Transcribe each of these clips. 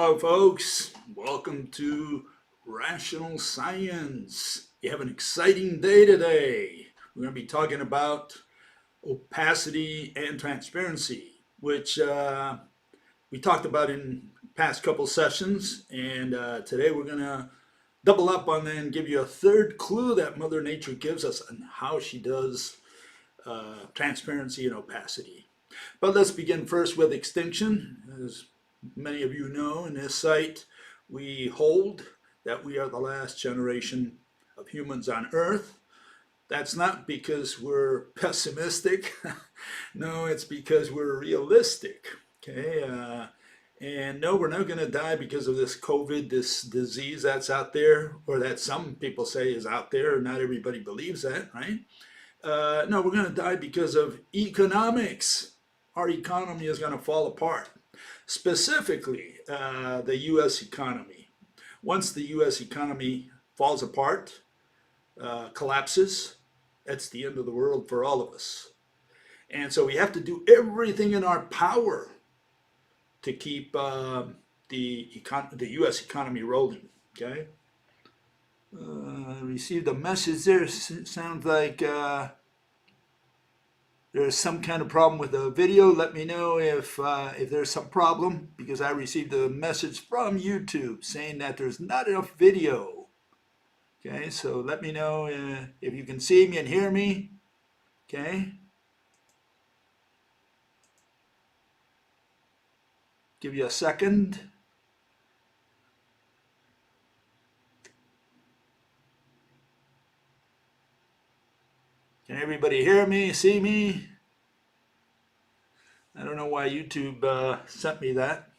Hello, folks. Welcome to Rational Science. You have an exciting day today. We're going to be talking about opacity and transparency, which we talked about in past couple sessions. And today we're going to double up on that and give you a third clue that Mother Nature gives us on how she does transparency and opacity. But let's begin first with extinction. As many of you know, in this site, we hold that we are the last generation of humans on Earth. That's not because we're pessimistic. No, it's because we're realistic. Okay, and no, we're not going to die because of this COVID, this disease that's out there, or that some people say is out there. Not everybody believes that, right? No, we're going to die because of economics. Our economy is going to fall apart. Specifically, the U.S. economy. Once the U.S. economy falls apart, collapses, that's the end of the world for all of us. And so we have to do everything in our power to keep the U.S. economy rolling. Okay. Received a message there. Sounds like there's some kind of problem with the video. Let me know if there's some problem, because I received a message from YouTube saying that there's not enough video. Okay, so let me know if you can see me and hear me. Okay. Give you a second. Can everybody hear me, see me? I don't know why YouTube sent me that.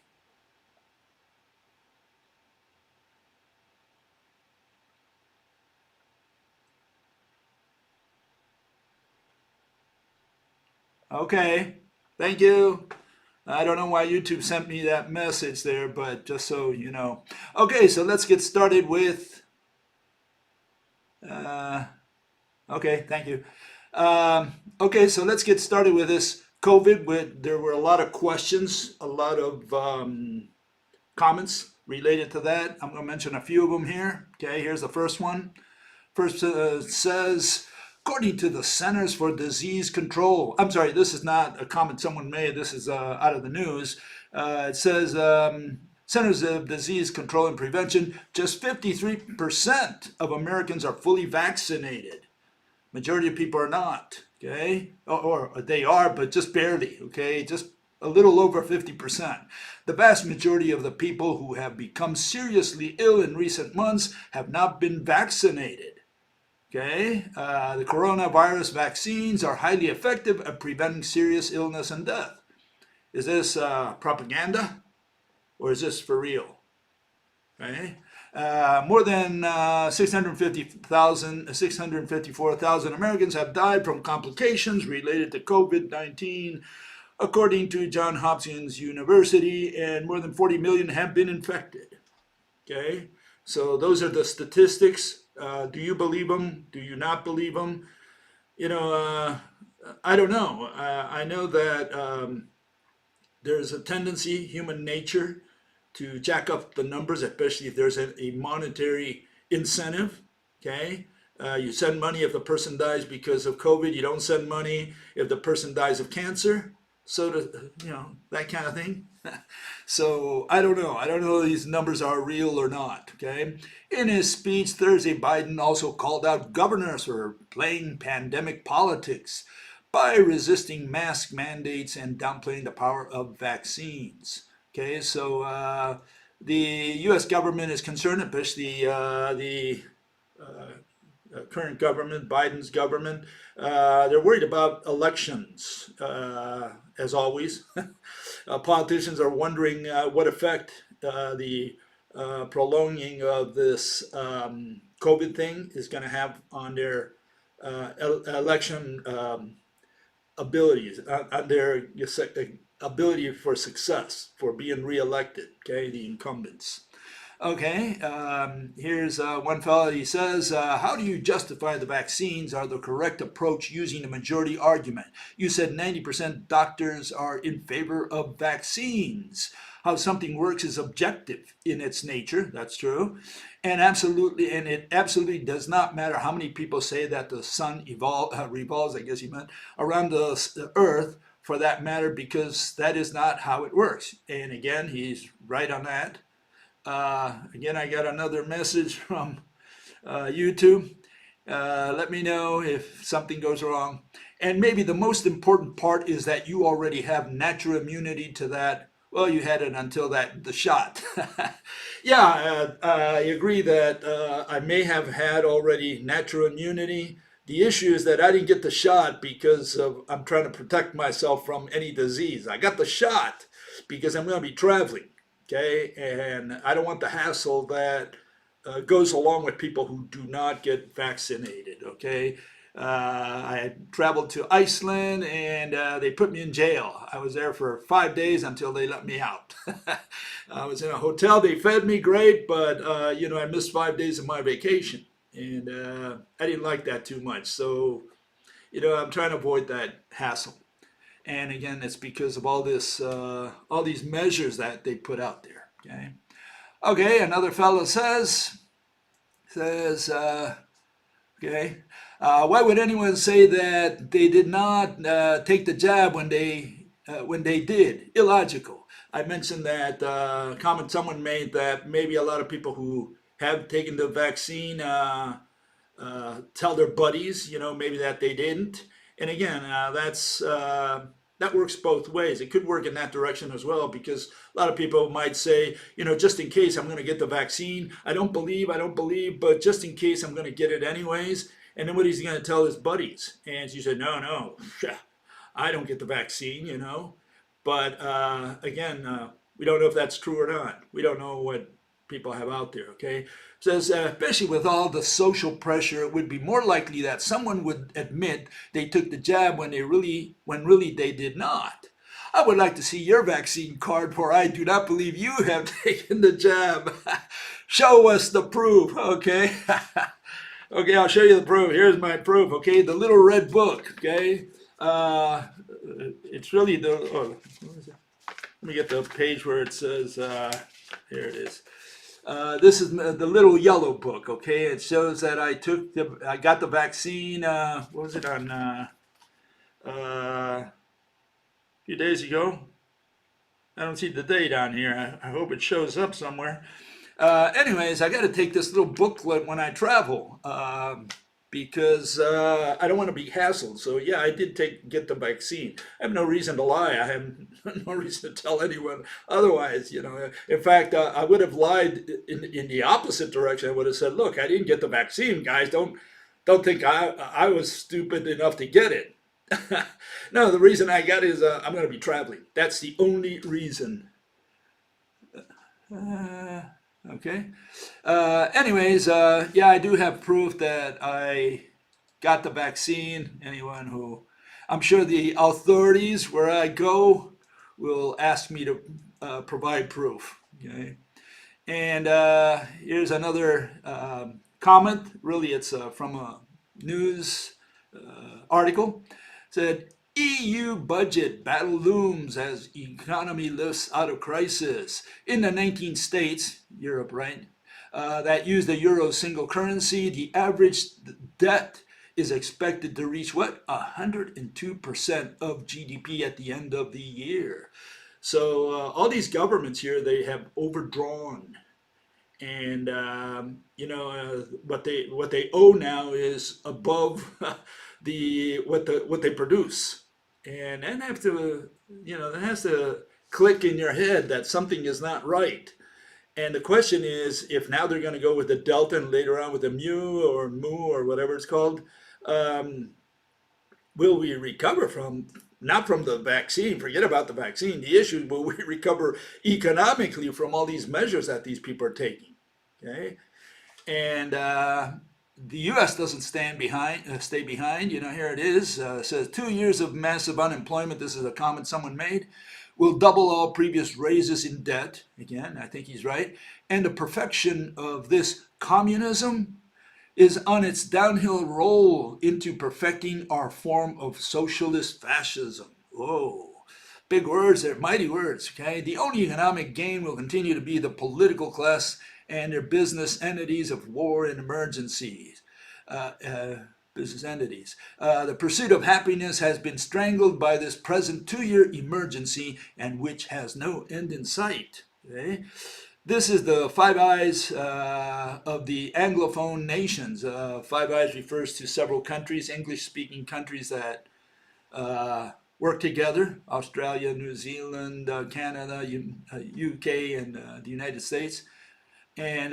Okay, thank you. I don't know why YouTube sent me that message there, but just so you know. Okay, so let's get started with... okay, thank you. Okay, so let's get started with this COVID. There were a lot of questions, a lot of comments related to that. I'm going to mention a few of them here. Okay, here's the first one. First says, according to the Centers for Disease Control, I'm sorry, this is not a comment someone made, this is out of the news. It says, Centers of Disease Control and Prevention, just 53% of Americans are fully vaccinated. Majority of people are not, okay? Or they are, but just barely, okay? Just a little over 50%. The vast majority of the people who have become seriously ill in recent months have not been vaccinated. Okay, the coronavirus vaccines are highly effective at preventing serious illness and death. Is this propaganda, or is this for real? Okay. More than 654,000 Americans have died from complications related to COVID-19, according to Johns Hopkins University, and more than 40 million have been infected. Okay, so those are the statistics. Do you believe them? Do you not believe them? You know, I don't know. I know that there's a tendency, human nature, to jack up the numbers, especially if there's a monetary incentive. Okay, you send money if the person dies because of COVID. You don't send money if the person dies of cancer. So, that kind of thing. So I don't know. I don't know if these numbers are real or not. Okay. In his speech Thursday, Biden also called out governors for playing pandemic politics by resisting mask mandates and downplaying the power of vaccines. Okay, so the U.S. government is concerned, especially the current government, Biden's government. They're worried about elections, as always. Politicians are wondering what effect the prolonging of this COVID thing is going to have on their election abilities, on their ability for success, for being reelected, okay, the incumbents. Okay, here's one fellow. He says, how do you justify the vaccines are the correct approach using the majority argument? You said 90% doctors are in favor of vaccines. how something works is objective in its nature. That's true. And it absolutely does not matter how many people say that the sun revolves, I guess you meant, around the earth for that matter, because that is not how it works. And again, he's right on that. Again, I got another message from YouTube. Let me know if something goes wrong. And maybe the most important part is that you already have natural immunity to that. Well, you had it until the shot. Yeah, I agree that I may have had already natural immunity. The issue is that I didn't get the shot because I'm trying to protect myself from any disease. I got the shot because I'm going to be traveling, okay? And I don't want the hassle that goes along with people who do not get vaccinated, okay? I traveled to Iceland and they put me in jail. I was there for 5 days until they let me out. I was in a hotel. They fed me great, but I missed 5 days of my vacation, and I didn't like that too much. So, I'm trying to avoid that hassle. And again, it's because of all these measures that they put out there. Okay. Okay. Another fellow says. Okay. Why would anyone say that they did not take the jab when they did? Illogical. I mentioned that comment someone made that maybe a lot of people who have taken the vaccine tell their buddies, maybe that they didn't. And again, that works both ways. It could work in that direction as well, because a lot of people might say, just in case I'm going to get the vaccine, I don't believe, but just in case I'm going to get it anyways. And then what he's going to tell his buddies. And you said, no, I don't get the vaccine, But again, we don't know if that's true or not. We don't know what people have out there, okay? Says, especially with all the social pressure, it would be more likely that someone would admit they took the jab when really they did not. I would like to see your vaccine card, for I do not believe you have taken the jab. Show us the proof, okay? Okay, I'll show you the proof. Here's my proof, okay? The little red book, okay? It's really let me get the page where it says, here it is. This is the little yellow book, okay? It shows that I got the vaccine, what was it, on a few days ago. I don't see the date on here. I hope it shows up somewhere. Anyways, I got to take this little booklet when I travel because I don't want to be hassled. So yeah, I did get the vaccine. I have no reason to lie. I have no reason to tell anyone otherwise. In fact, I would have lied in the opposite direction. I would have said, "Look, I didn't get the vaccine, guys. Don't think I was stupid enough to get it." No, the reason I got it is I'm going to be traveling. That's the only reason. Okay. Anyways, yeah, I do have proof that I got the vaccine. I'm sure the authorities where I go will ask me to provide proof. Okay. And here's another comment. Really, it's from a news article. It said, EU budget battle looms as economy lifts out of crisis. In the 19 states, Europe, right, that use the euro single currency, the average debt is expected to reach what? 102% of GDP at the end of the year. So all these governments here, they have overdrawn. And what they owe now is above what they produce, and then that has to click in your head that something is not right. And the question is, if now they're going to go with the delta and later on with the mu or whatever it's called, will we recover not from the vaccine? Forget about the vaccine. The issue, will we recover economically from all these measures that these people are taking? Okay, and the U.S. doesn't stay behind. Here it is. It says 2 years of massive unemployment. This is a comment someone made. Will double all previous raises in debt. Again, I think he's right. And the perfection of this communism is on its downhill roll into perfecting our form of socialist fascism. Whoa. Big words, they're mighty words, okay? The only economic gain will continue to be the political class and their business entities of war and emergencies. Uh, uh, Business entities. The pursuit of happiness has been strangled by this present 2-year emergency and which has no end in sight. Okay? This is the Five Eyes of the Anglophone nations. Five Eyes refers to several countries, English-speaking countries that work together: Australia, New Zealand, Canada, UK, and the United States. And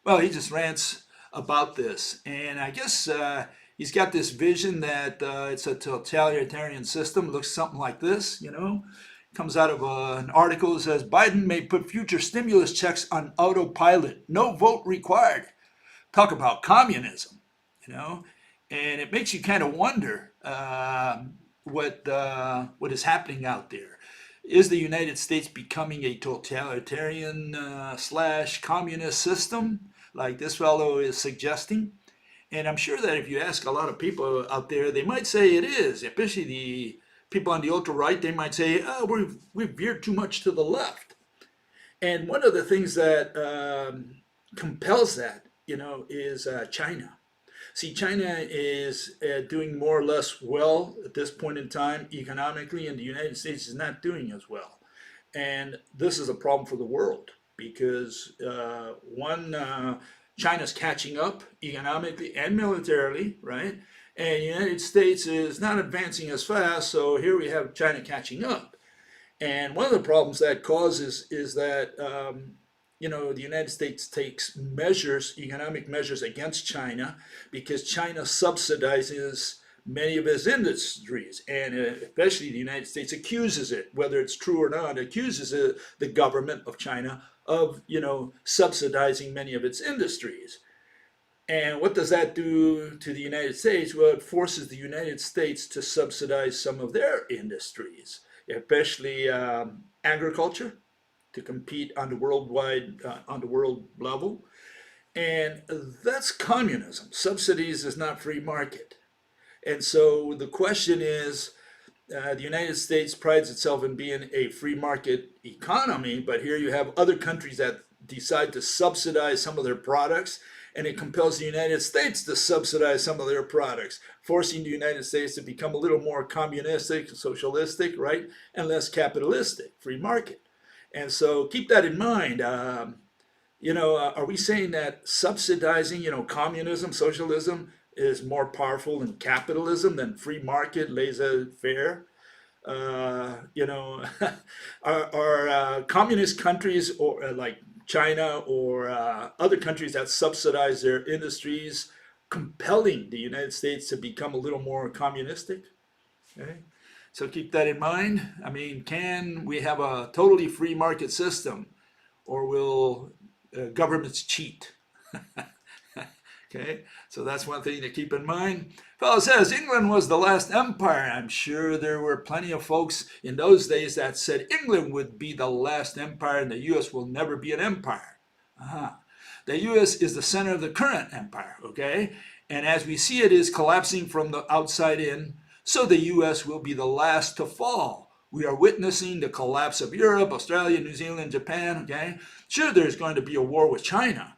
well, he just rants about this. And I guess he's got this vision that it's a totalitarian system. It looks something like this, you know. Comes out of an article that says Biden may put future stimulus checks on autopilot. No vote required. Talk about communism, you know. And it makes you kind of wonder what is happening out there. Is the United States becoming a totalitarian slash communist system like this fellow is suggesting? And I'm sure that if you ask a lot of people out there, they might say it is, especially the people on the ultra-right. They might say, oh, we've veered too much to the left. And one of the things that compels that, you know, is China. See, China is doing more or less well at this point in time economically, and the United States is not doing as well. And this is a problem for the world because China's catching up economically and militarily, right? And the United States is not advancing as fast, so here we have China catching up. And one of the problems that causes is that you know, the United States takes measures, economic measures against China because China subsidizes many of its industries, and especially the United States accuses it, whether it's true or not, accuses the government of China of, you know, subsidizing many of its industries. And what does that do to the United States? Well, it forces the United States to subsidize some of their industries, especially agriculture, to compete on the on the world level. And that's communism. Subsidies is not free market. And so the question is, the United States prides itself in being a free market economy, but here you have other countries that decide to subsidize some of their products, and it compels the United States to subsidize some of their products, forcing the United States to become a little more communistic, socialistic, right, and less capitalistic, free market. And so keep that in mind. You know, are we saying that subsidizing, you know, communism, socialism is more powerful than capitalism, than free market, laissez-faire? You know, are communist countries or like China or other countries that subsidize their industries compelling the United States to become a little more communistic? Okay. So keep that in mind. I mean, can we have a totally free market system, or will governments cheat? Okay, so that's one thing to keep in mind. Fellow says England was the last empire. I'm sure there were plenty of folks in those days that said England would be the last empire and the U.S. will never be an empire. The U.S. is the center of the current empire, okay? And as we see, it is collapsing from the outside in. So the U.S. will be the last to fall. We are witnessing the collapse of Europe, Australia, New Zealand, Japan, okay? Sure, there's going to be a war with China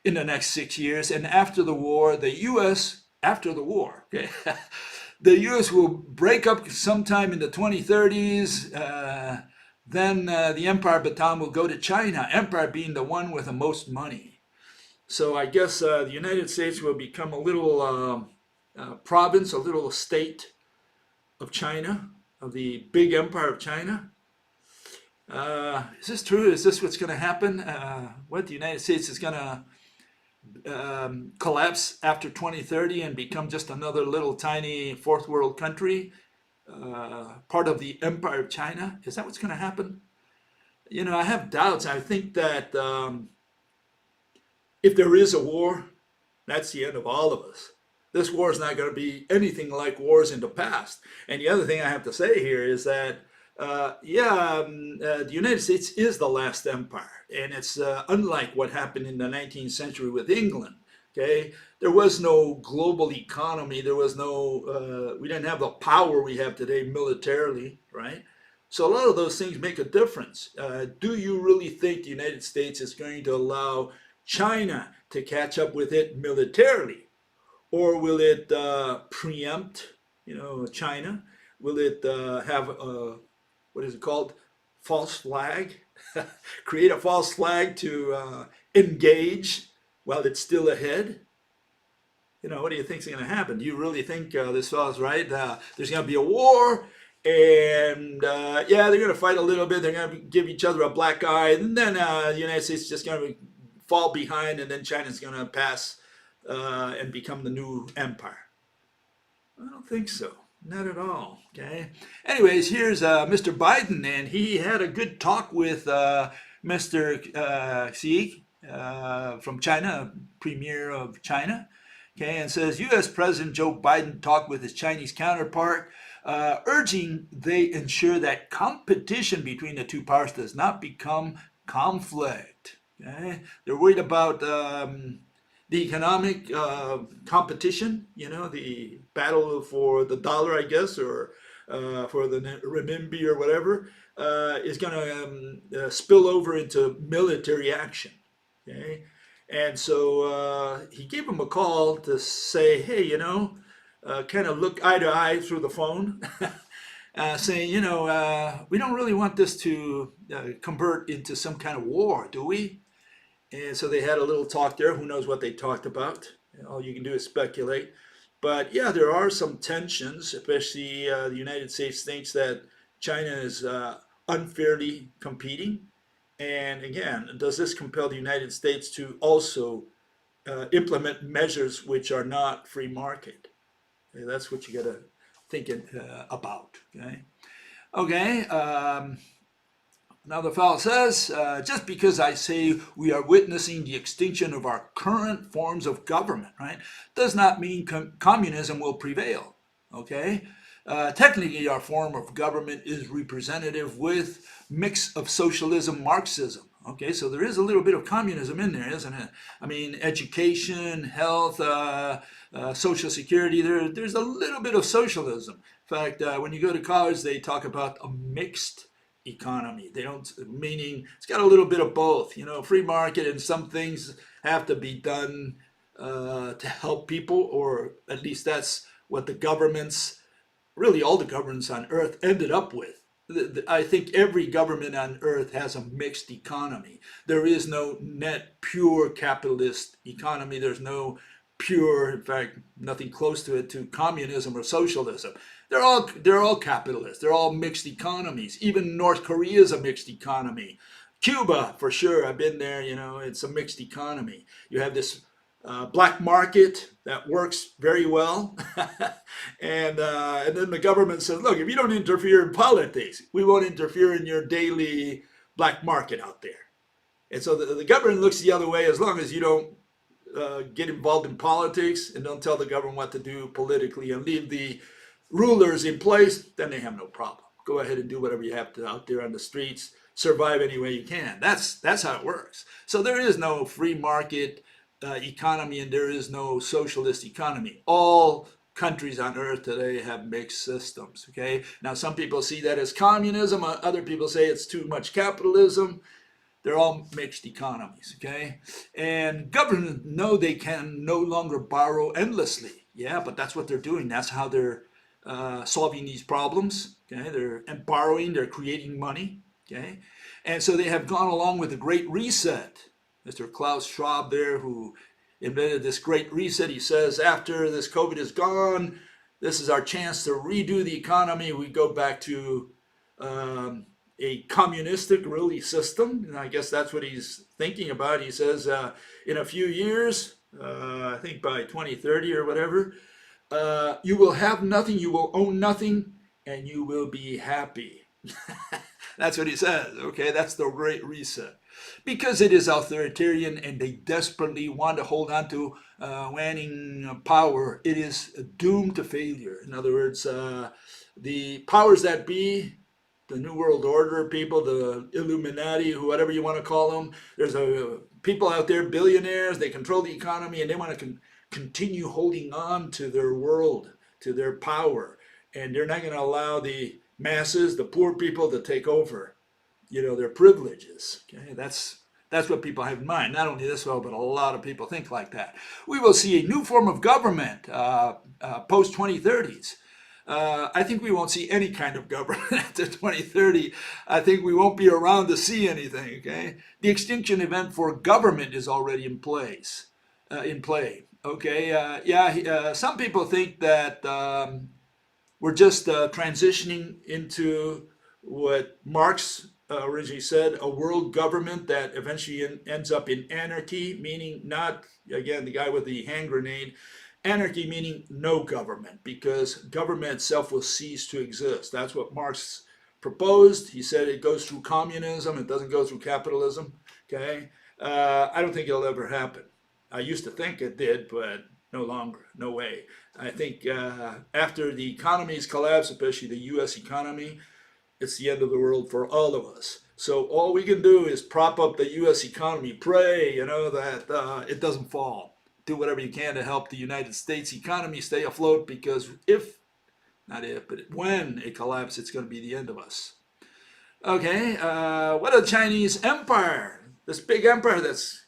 in the next 6 years. And after the war, the U.S., after the war, okay, the U.S. will break up sometime in the 2030s. Then the empire baton will go to China, empire being the one with the most money. So I guess the United States will become a little province, a little state of China, of the big empire of China. Is this true? Is this what's going to happen? What, the United States is going to collapse after 2030 and become just another little tiny fourth world country, part of the empire of China? Is that what's going to happen? You know, I have doubts. I think that if there is a war, that's the end of all of us. This war is not going to be anything like wars in the past. And the other thing I have to say here is that, the United States is the last empire. And it's unlike what happened in the 19th century with England. Okay, there was no global economy. There was no, we didn't have the power we have today militarily, right? So a lot of those things make a difference. Do you really think the United States is going to allow China to catch up with it militarily? Or will it preempt, China? Will it have a, what is it called? False flag? Create a false flag to engage while it's still ahead? What do you think is going to happen? Do you really think this fellow's right? There's going to be a war, and yeah, they're going to fight a little bit. They're going to give each other a black eye, and then the United States is just going to fall behind, and then China's going to pass and become the new empire. I don't think so. Not at all. Okay. Anyways, here's Mr. Biden, and he had a good talk with Mr. Xi from China, Premier of China. Okay, and says U.S. President Joe Biden talked with his Chinese counterpart, urging they ensure that competition between the two powers does not become conflict. Okay, they're worried about the economic competition, the battle for the dollar, I guess, or for the renminbi or whatever, is going to spill over into military action. Okay, and so he gave him a call to say, hey, kind of look eye to eye through the phone, saying, we don't really want this to convert into some kind of war, do we? And so they had a little talk there. Who knows what they talked about? All you can do is speculate. But yeah, there are some tensions, especially the United States thinks that China is unfairly competing. And again, does this compel the United States to also implement measures which are not free market? Okay, that's what you got to think about. Okay. Now the fellow says, just because I say we are witnessing the extinction of our current forms of government, right, does not mean communism will prevail. Okay. Technically, our form of government is representative with mix of socialism, Marxism. Okay, so there is a little bit of communism in there, isn't it? I mean, education, health, social security, there's a little bit of socialism. In fact, when you go to college, they talk about a mixed economy. They don't, meaning it's got a little bit of both. Free market, and some things have to be done to help people, or at least that's what the governments, really all the governments on earth ended up with. I think every government on earth has a mixed economy. There is no net pure capitalist economy. There's no pure, in fact, nothing close to it, to communism or socialism. They're all capitalists. They're all mixed economies. Even North Korea is a mixed economy. Cuba, for sure, I've been there. It's a mixed economy. You have this black market that works very well, and then the government says, look, if you don't interfere in politics, we won't interfere in your daily black market out there. And so the government looks the other way. As long as you don't get involved in politics and don't tell the government what to do politically and leave the rulers in place, then they have no problem. Go ahead and do whatever you have to out there on the streets. Survive any way you can. That's how it works. So there is no free market economy, and there is no socialist economy. All countries on earth today have mixed systems. Okay. Now some people see that as communism. Other people say it's too much capitalism. They're all mixed economies. Okay. And governments know they can no longer borrow endlessly. Yeah, but that's what they're doing. That's how they're solving these problems. Okay. They're borrowing. They're creating money. Okay. And so they have gone along with the Great Reset. Mr. Klaus Schwab there, who invented this Great Reset, he says, after this COVID is gone, this is our chance to redo the economy. We go back to a communistic, really, system. And I guess that's what he's thinking about. He says, in a few years, I think by 2030 or whatever, you will have nothing, you will own nothing, and you will be happy. That's what he says. Okay, that's the Great Reset. Because it is authoritarian and they desperately want to hold on to waning power, it is doomed to failure. In other words, the powers that be, the New World Order people, the Illuminati, whatever you want to call them, there's a people out there, billionaires, they control the economy and they want to continue holding on to their world, to their power. And they're not going to allow the masses, the poor people, to take over, their privileges. Okay, that's what people have in mind. Not only this world, but a lot of people think like that. We will see a new form of government post 2030s. I think we won't see any kind of government after 2030. I think we won't be around to see anything. Okay, the extinction event for government is already in place, in play. Okay, some people think that we're just transitioning into what Marx originally said, a world government that eventually ends up in anarchy, meaning not, again, the guy with the hand grenade, anarchy meaning no government, because government itself will cease to exist. That's what Marx proposed. He said it goes through communism, it doesn't go through capitalism. Okay, I don't think it'll ever happen. I used to think it did, but no longer, no way. I think after the economies collapse, especially the U.S. economy, it's the end of the world for all of us. So all we can do is prop up the U.S. economy, pray, that it doesn't fall. Do whatever you can to help the United States economy stay afloat, because when it collapses, it's going to be the end of us. Okay, what a Chinese empire, this big empire that's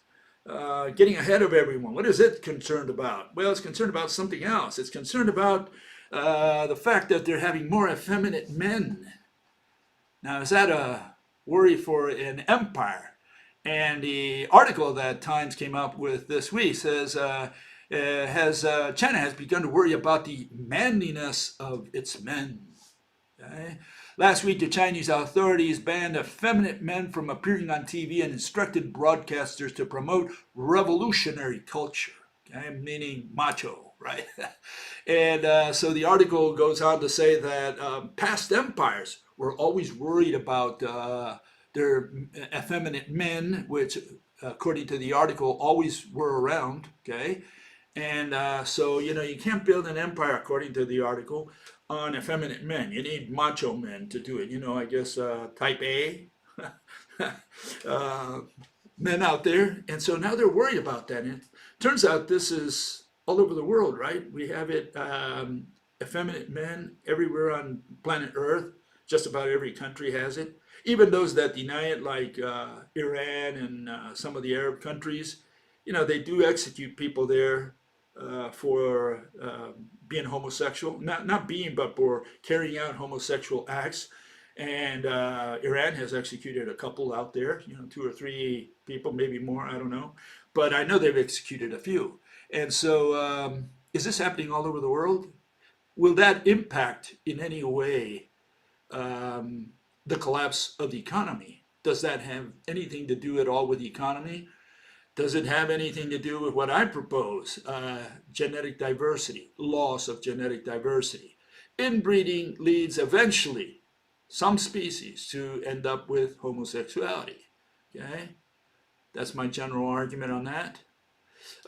getting ahead of everyone. What is it concerned about? Well, it's concerned about something else. It's concerned about the fact that they're having more effeminate men. Now, is that a worry for an empire? And the article that Times came up with this week says, China has begun to worry about the manliness of its men. Okay? Last week, the Chinese authorities banned effeminate men from appearing on TV and instructed broadcasters to promote revolutionary culture, okay? Meaning macho, right? And so the article goes on to say that past empires were always worried about their effeminate men, which, according to the article, always were around, okay? And so, you can't build an empire, according to the article, on effeminate men. You need macho men to do it. I guess type A men out there. And so now they're worried about that. And it turns out this is all over the world, right? We have it, effeminate men everywhere on planet Earth. Just about every country has it. Even those that deny it, like Iran and some of the Arab countries, they do execute people there for being homosexual, not being, but for carrying out homosexual acts. And Iran has executed a couple out there, 2 or 3 people, maybe more, I don't know. But I know they've executed a few. And so is this happening all over the world? Will that impact in any way the collapse of the economy? Does that have anything to do at all with the economy? Does it have anything to do with what I propose? Genetic diversity, loss of genetic diversity. Inbreeding leads eventually some species to end up with homosexuality. Okay, that's my general argument on that.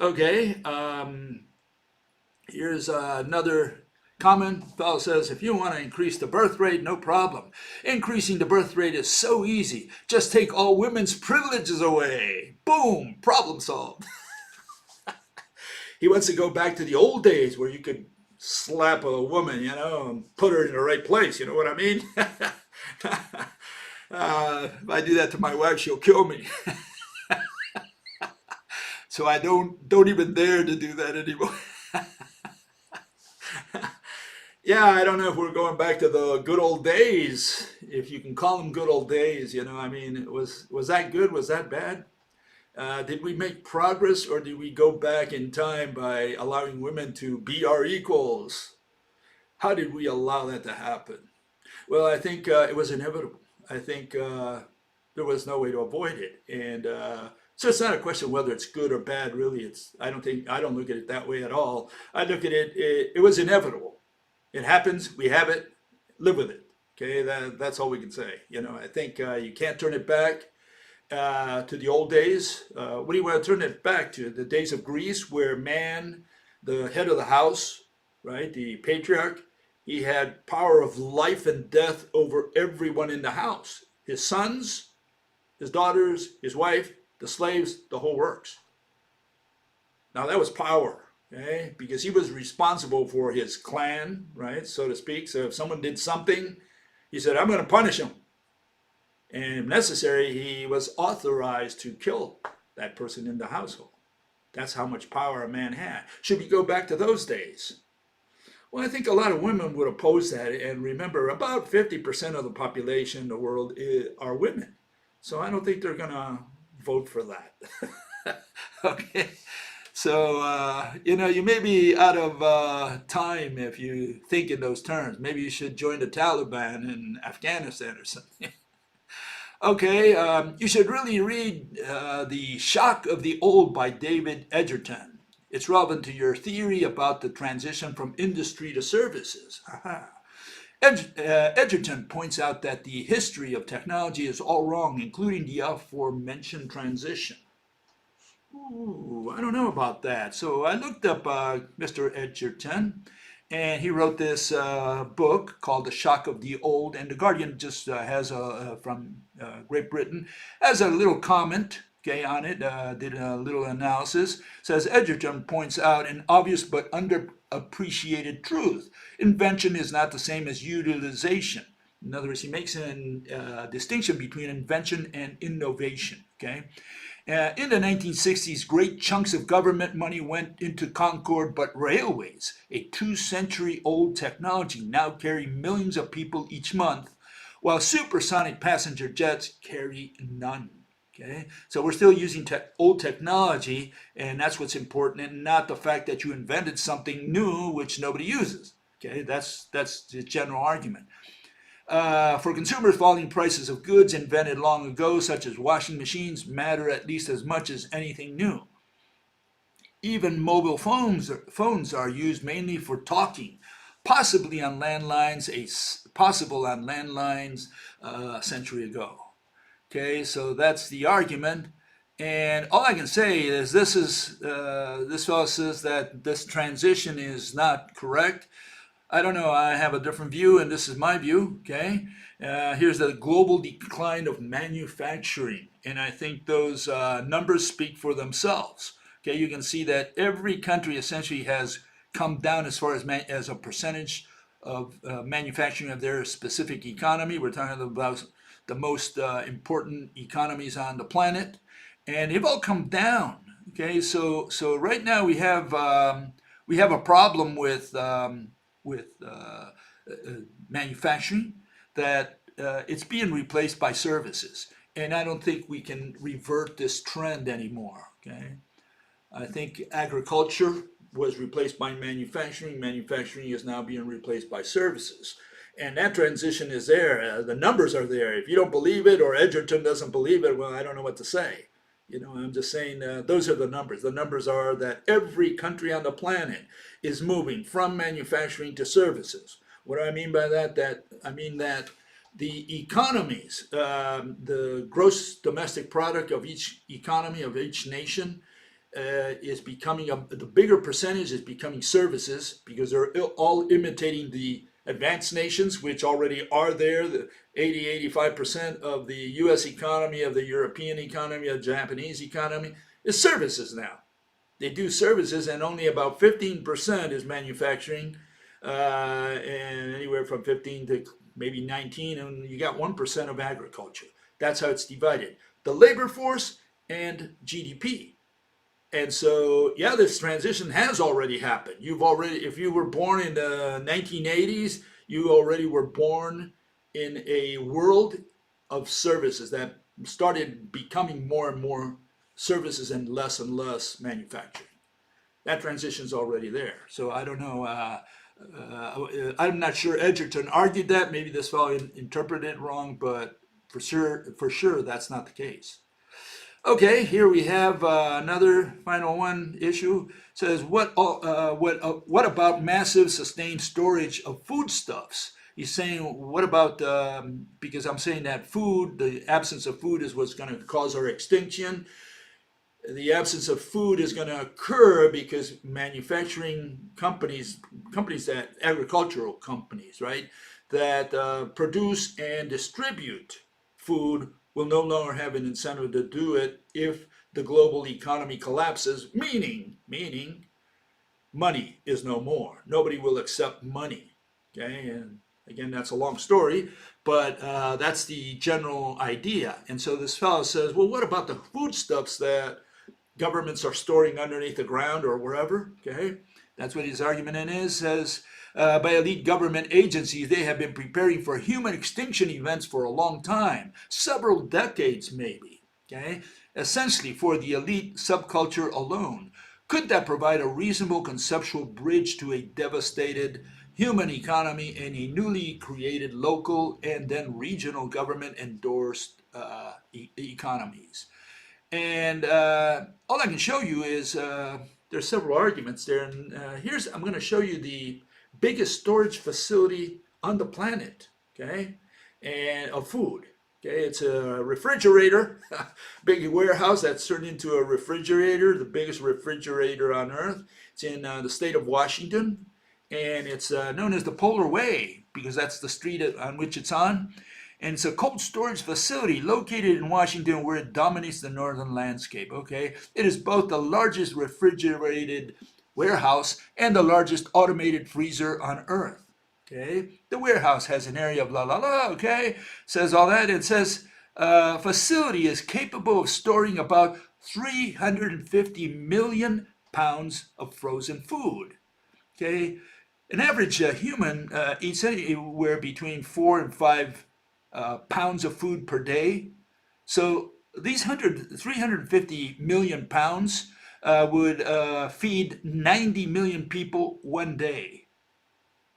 Okay, here's another comment. Fellow says, if you want to increase the birth rate, no problem. Increasing the birth rate is so easy. Just take all women's privileges away. Boom, problem solved. He wants to go back to the old days where you could slap a woman, and put her in the right place. You know what I mean? If I do that to my wife, she'll kill me. So I don't even dare to do that anymore. Yeah, I don't know if we're going back to the good old days, if you can call them good old days. Was that good? Was that bad? Did we make progress, or did we go back in time by allowing women to be our equals? How did we allow that to happen? Well, I think it was inevitable. I think there was no way to avoid it. And so it's not a question of whether it's good or bad, really. I don't look at it that way at all. I look at it was inevitable. It happens, we have it, live with it. Okay, that's all we can say. I think you can't turn it back to the old days. What do you want to turn it back to? The days of Greece, where man, the head of the house, right, the patriarch, he had power of life and death over everyone in the house. His sons, his daughters, his wife, the slaves, the whole works. Now that was power, okay? Because he was responsible for his clan, right, so to speak. So if someone did something, he said, I'm going to punish him. And if necessary, he was authorized to kill that person in the household. That's how much power a man had. Should we go back to those days? Well, I think a lot of women would oppose that. And remember, about 50% of the population in the world are women. So I don't think they're going to vote for that. Okay. So, you may be out of time if you think in those terms. Maybe you should join the Taliban in Afghanistan or something. Okay, you should really read The Shock of the Old by David Edgerton. It's relevant to your theory about the transition from industry to services. Edgerton points out that the history of technology is all wrong, including the aforementioned transition. Ooh, I don't know about that. So I looked up Mr. Edgerton, and he wrote this book called The Shock of the Old, and The Guardian just has from Great Britain, has a little comment, okay, on it, did a little analysis. Says Edgerton points out an obvious but underappreciated truth. Invention is not the same as utilization. In other words, he makes a distinction between invention and innovation, okay? In the 1960s, great chunks of government money went into Concord, but railways, a 2-century-old technology, now carry millions of people each month, while supersonic passenger jets carry none. Okay, so we're still using old technology, and that's what's important, and not the fact that you invented something new which nobody uses. Okay, that's the general argument. For consumers, falling prices of goods invented long ago, such as washing machines, matter at least as much as anything new. Even mobile phones are used mainly for talking, possibly on landlines, a century ago. Okay, so that's the argument. And all I can say is this fellow says that this transition is not correct. I don't know, I have a different view, and this is my view, okay? Here's the global decline of manufacturing, and I think those numbers speak for themselves. Okay, you can see that every country essentially has come down as far as a percentage of manufacturing of their specific economy. We're talking about the most important economies on the planet, and they've all come down. Okay, so right now we have a problem with manufacturing, that it's being replaced by services. And I don't think we can revert this trend anymore. Okay, I think agriculture was replaced by manufacturing. Manufacturing is now being replaced by services. And that transition is there. The numbers are there. If you don't believe it, or Edgerton doesn't believe it, well, I don't know what to say. I'm just saying those are the numbers. The numbers are that every country on the planet is moving from manufacturing to services. What do I mean by that? I mean that the economies, the gross domestic product of each economy, of each nation, is becoming, the bigger percentage is becoming services, because they're all imitating the advanced nations, which already are there. The 85% of the US economy, of the European economy, of the Japanese economy is services now. They do services, and only about 15% is manufacturing, and anywhere from 15 to maybe 19, and you got 1% of agriculture. That's how it's divided. The labor force and GDP. And so, yeah, this transition has already happened. If you were born in the 1980s, you already were born in a world of services that started becoming more and more services and less manufacturing. That transition's already there. So I don't know. I'm not sure Edgerton argued that. Maybe this fellow interpreted it wrong, but for sure, that's not the case. Okay, here we have another final one issue. It says, what about massive sustained storage of foodstuffs? He's saying, what about, because I'm saying that the absence of food is what's going to cause our extinction. The absence of food is going to occur because manufacturing companies, agricultural companies, right, that produce and distribute food will no longer have an incentive to do it if the global economy collapses, meaning money is no more. Nobody will accept money. Okay, and again, that's a long story, but that's the general idea. And so this fellow says, well, what about the foodstuffs that governments are storing underneath the ground or wherever? Okay, that's what his argument is. Says by elite government agencies, they have been preparing for human extinction events for a long time, several decades maybe. Okay, essentially for the elite subculture alone. Could that provide a reasonable conceptual bridge to a devastated human economy and a newly created local and then regional government endorsed economies? And all I can show you is there's several arguments there. And I'm going to show you the biggest storage facility on the planet, okay, and of food. Okay, it's a refrigerator, big warehouse that's turned into a refrigerator, the biggest refrigerator on earth. It's in the state of Washington, and it's known as the Polar Way because that's the street on which it's on. And it's a cold storage facility located in Washington where it dominates the northern landscape. Okay, it is both the largest refrigerated warehouse and the largest automated freezer on earth. Okay, the warehouse has an area of la la la. Okay, says all that. It says facility is capable of storing about 350 million pounds of frozen food. Okay, an average human eats anywhere between 4 and 5 pounds of food per day. So these 350 million pounds would feed 90 million people one day.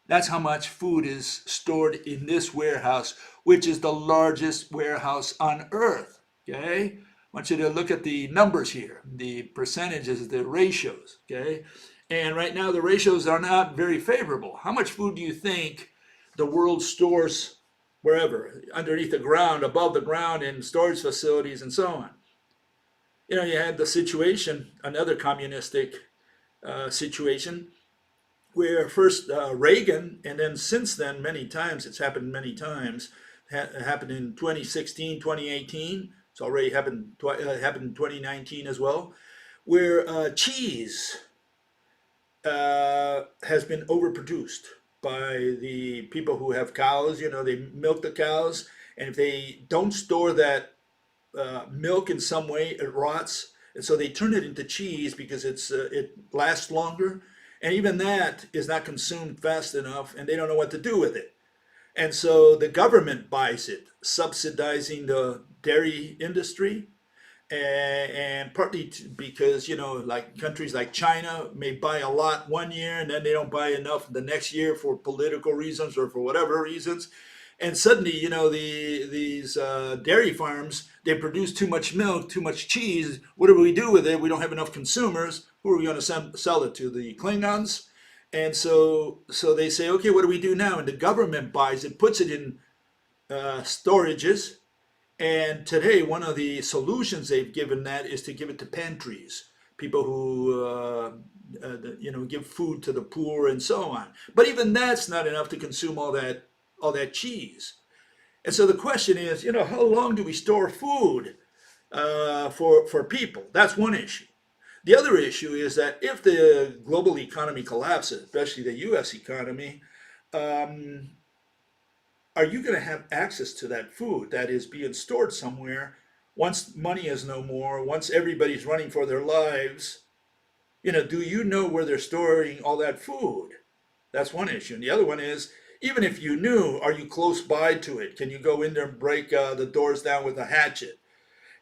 That's how much food is stored in this warehouse, which is the largest warehouse on earth. Okay? I want you to look at the numbers here, the percentages, the ratios. Okay? And right now the ratios are not very favorable. How much food do you think the world stores wherever, underneath the ground, above the ground, in storage facilities, and so on? You know, you had the situation, another communistic situation, where first Reagan, and then since then, many times, it's happened many times, happened in 2016, 2018, it's already happened, happened in 2019 as well, where cheese has been overproduced by the people who have cows. You know, they milk the cows, and if they don't store that milk in some way, it rots, and so they turn it into cheese because it lasts longer, and even that is not consumed fast enough, and they don't know what to do with it. And so the government buys it, subsidizing the dairy industry, and partly because, you know, like countries like China may buy a lot one year and then they don't buy enough the next year for political reasons or for whatever reasons. And suddenly, you know, these dairy farms, they produce too much milk, too much cheese. What do we do with it? We don't have enough consumers. Who are we going to sell it to? The Klingons? And so they say, okay, what do we do now? And the government buys it, puts it in storages. And today, one of the solutions they've given that is to give it to pantries, people who you know, give food to the poor and so on. But even that's not enough to consume all that cheese. And so the question is, you know, how long do we store food for people? That's one issue. The other issue is that if the global economy collapses, especially the U.S. economy, are you going to have access to that food that is being stored somewhere once money is no more, once everybody's running for their lives? You know, do you know where they're storing all that food? That's one issue. And the other one is, even if you knew, are you close by to it? Can you go in there and break the doors down with a hatchet?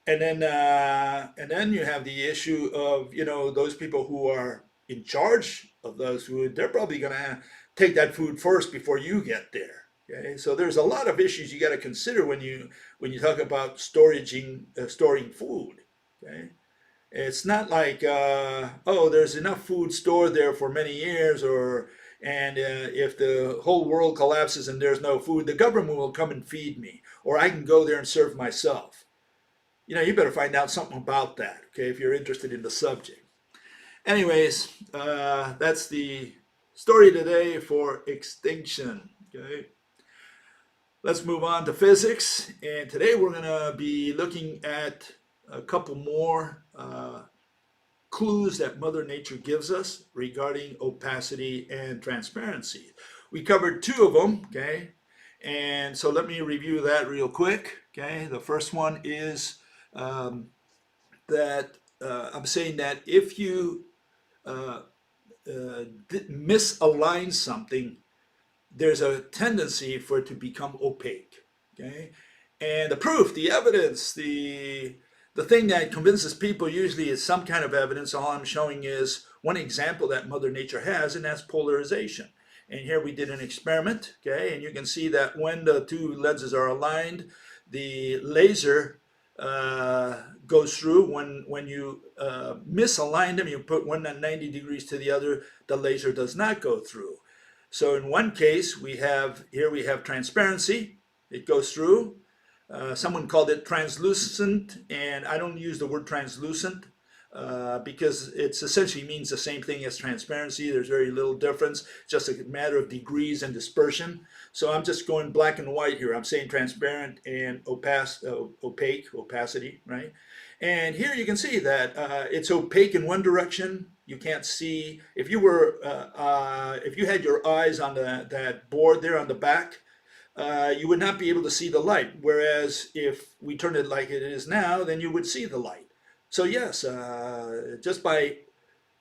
And then you have the issue of, you know, those people who are in charge of those food. They're probably going to take that food first before you get there. Okay, so there's a lot of issues you got to consider when you talk about storing food. Okay, it's not like oh, there's enough food stored there for many years, and if the whole world collapses and there's no food, the government will come and feed me, or I can go there and serve myself. You know, you better find out something about that, okay, if you're interested in the subject. Anyways, that's the story today for extinction, okay? Let's move on to physics. And today we're going to be looking at a couple more clues that Mother Nature gives us regarding opacity and transparency. We covered two of them, okay? And so let me review that real quick, okay? The first one is that I'm saying that if you misalign something, there's a tendency for it to become opaque, okay? And the proof, the evidence, the thing that convinces people usually is some kind of evidence. All I'm showing is one example that Mother Nature has, and that's polarization. And here we did an experiment, okay? And you can see that when the two lenses are aligned, the laser goes through. When you misalign them, you put one at 90 degrees to the other, the laser does not go through. So in one case, we have transparency. It goes through. Someone called it translucent, and I don't use the word translucent because it essentially means the same thing as transparency. There's very little difference, just a matter of degrees and dispersion. So I'm just going black and white here. I'm saying transparent and opaque, opacity, right? And here you can see that it's opaque in one direction. You can't see. If you had your eyes on that board there on the back, you would not be able to see the light. Whereas if we turn it like it is now, then you would see the light. So yes, just by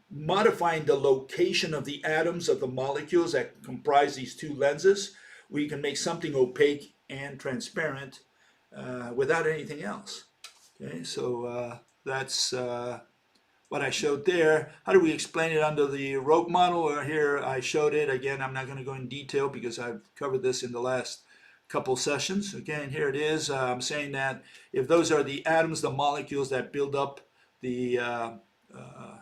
modifying the location of the atoms of the molecules that comprise these two lenses, we can make something opaque and transparent without anything else. Okay, so that's what I showed there. How do we explain it under the rope model? Or here I showed it. Again, I'm not going to go in detail because I've covered this in the last couple sessions. Again, here it is. I'm saying that if those are the atoms, the molecules that build up the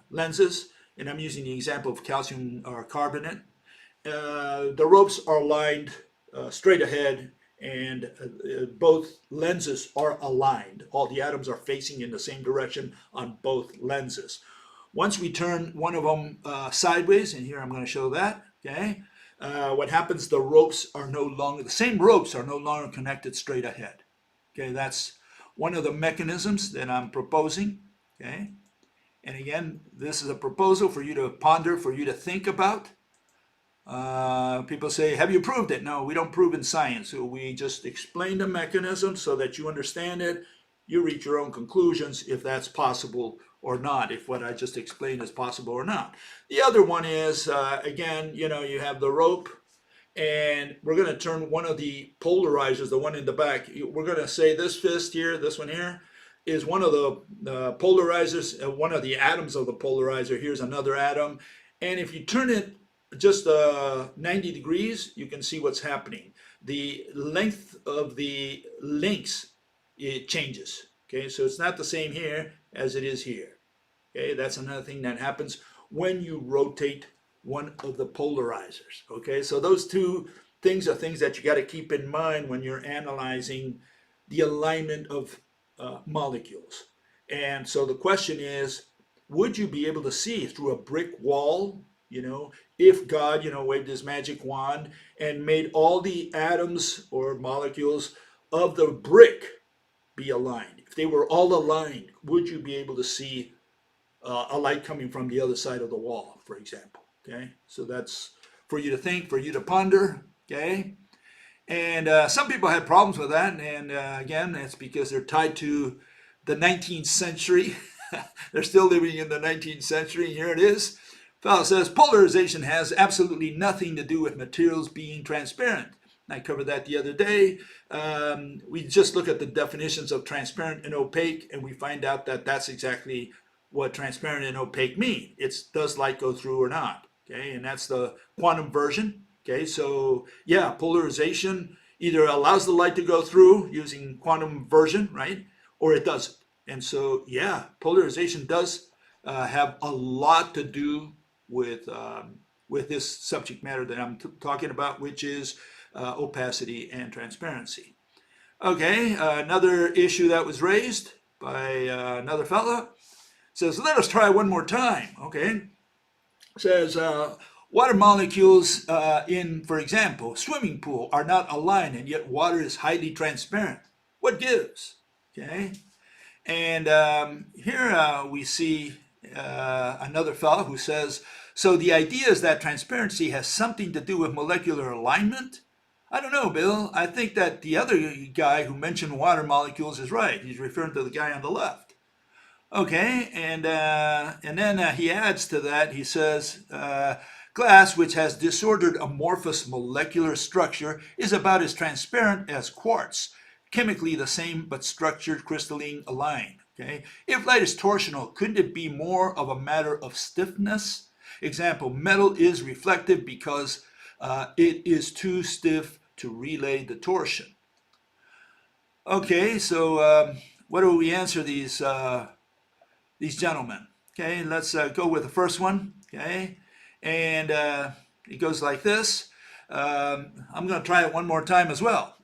lenses, and I'm using the example of calcium or carbonate, the ropes are lined straight ahead, and both lenses are aligned. All the atoms are facing in the same direction on both lenses. Once we turn one of them sideways, and here I'm going to show that, okay, what happens, the same ropes are no longer connected straight ahead. Okay, that's one of the mechanisms that I'm proposing, okay? And again, this is a proposal for you to ponder, for you to think about. People say, have you proved it? No, we don't prove in science. So we just explain the mechanism so that you understand it. You reach your own conclusions if that's possible or not, if what I just explained is possible or not. The other one is, again, you have the rope, and we're going to turn one of the polarizers, the one in the back. We're going to say this fist here, this one here, is one of the polarizers, one of the atoms of the polarizer. Here's another atom. And if you turn it just 90 degrees, you can see what's happening. The length of the links, it changes. Okay, so it's not the same here as it is here. Okay, that's another thing that happens when you rotate one of the polarizers. Okay, so those two things are things that you got to keep in mind when you're analyzing the alignment of molecules. And so the question is, would you be able to see through a brick wall, if God, waved his magic wand and made all the atoms or molecules of the brick be aligned? If they were all aligned, would you be able to see a light coming from the other side of the wall, for example? Okay, so that's for you to think, for you to ponder, okay? And some people have problems with that, and again, that's because they're tied to the 19th century. They're still living in the 19th century. Here it is. Fellow says, polarization has absolutely nothing to do with materials being transparent. I covered that the other day. We just look at the definitions of transparent and opaque, and we find out that that's exactly what transparent and opaque mean. It's, does light go through or not? Okay, and that's the quantum version. Okay, so yeah, polarization either allows the light to go through using quantum version, right, or it doesn't. And so yeah, polarization does have a lot to do with this subject matter that I'm talking about, which is opacity and transparency. Okay, another issue that was raised by another fella says, let us try one more time. Okay, says, Water molecules in, for example, swimming pool are not aligned, and yet water is highly transparent. What gives? Okay. And here we see another fellow who says, so the idea is that transparency has something to do with molecular alignment? I don't know, Bill. I think that the other guy who mentioned water molecules is right. He's referring to the guy on the left. Okay, and then he adds to that, he says, glass, which has disordered amorphous molecular structure, is about as transparent as quartz, chemically the same but structured crystalline aligned. Okay, if light is torsional, couldn't it be more of a matter of stiffness? Example, metal is reflective because it is too stiff to relay the torsion. Okay, so what do we answer these gentlemen? Okay, let's go with the first one. Okay, and it goes like this. I'm going to try it one more time as well.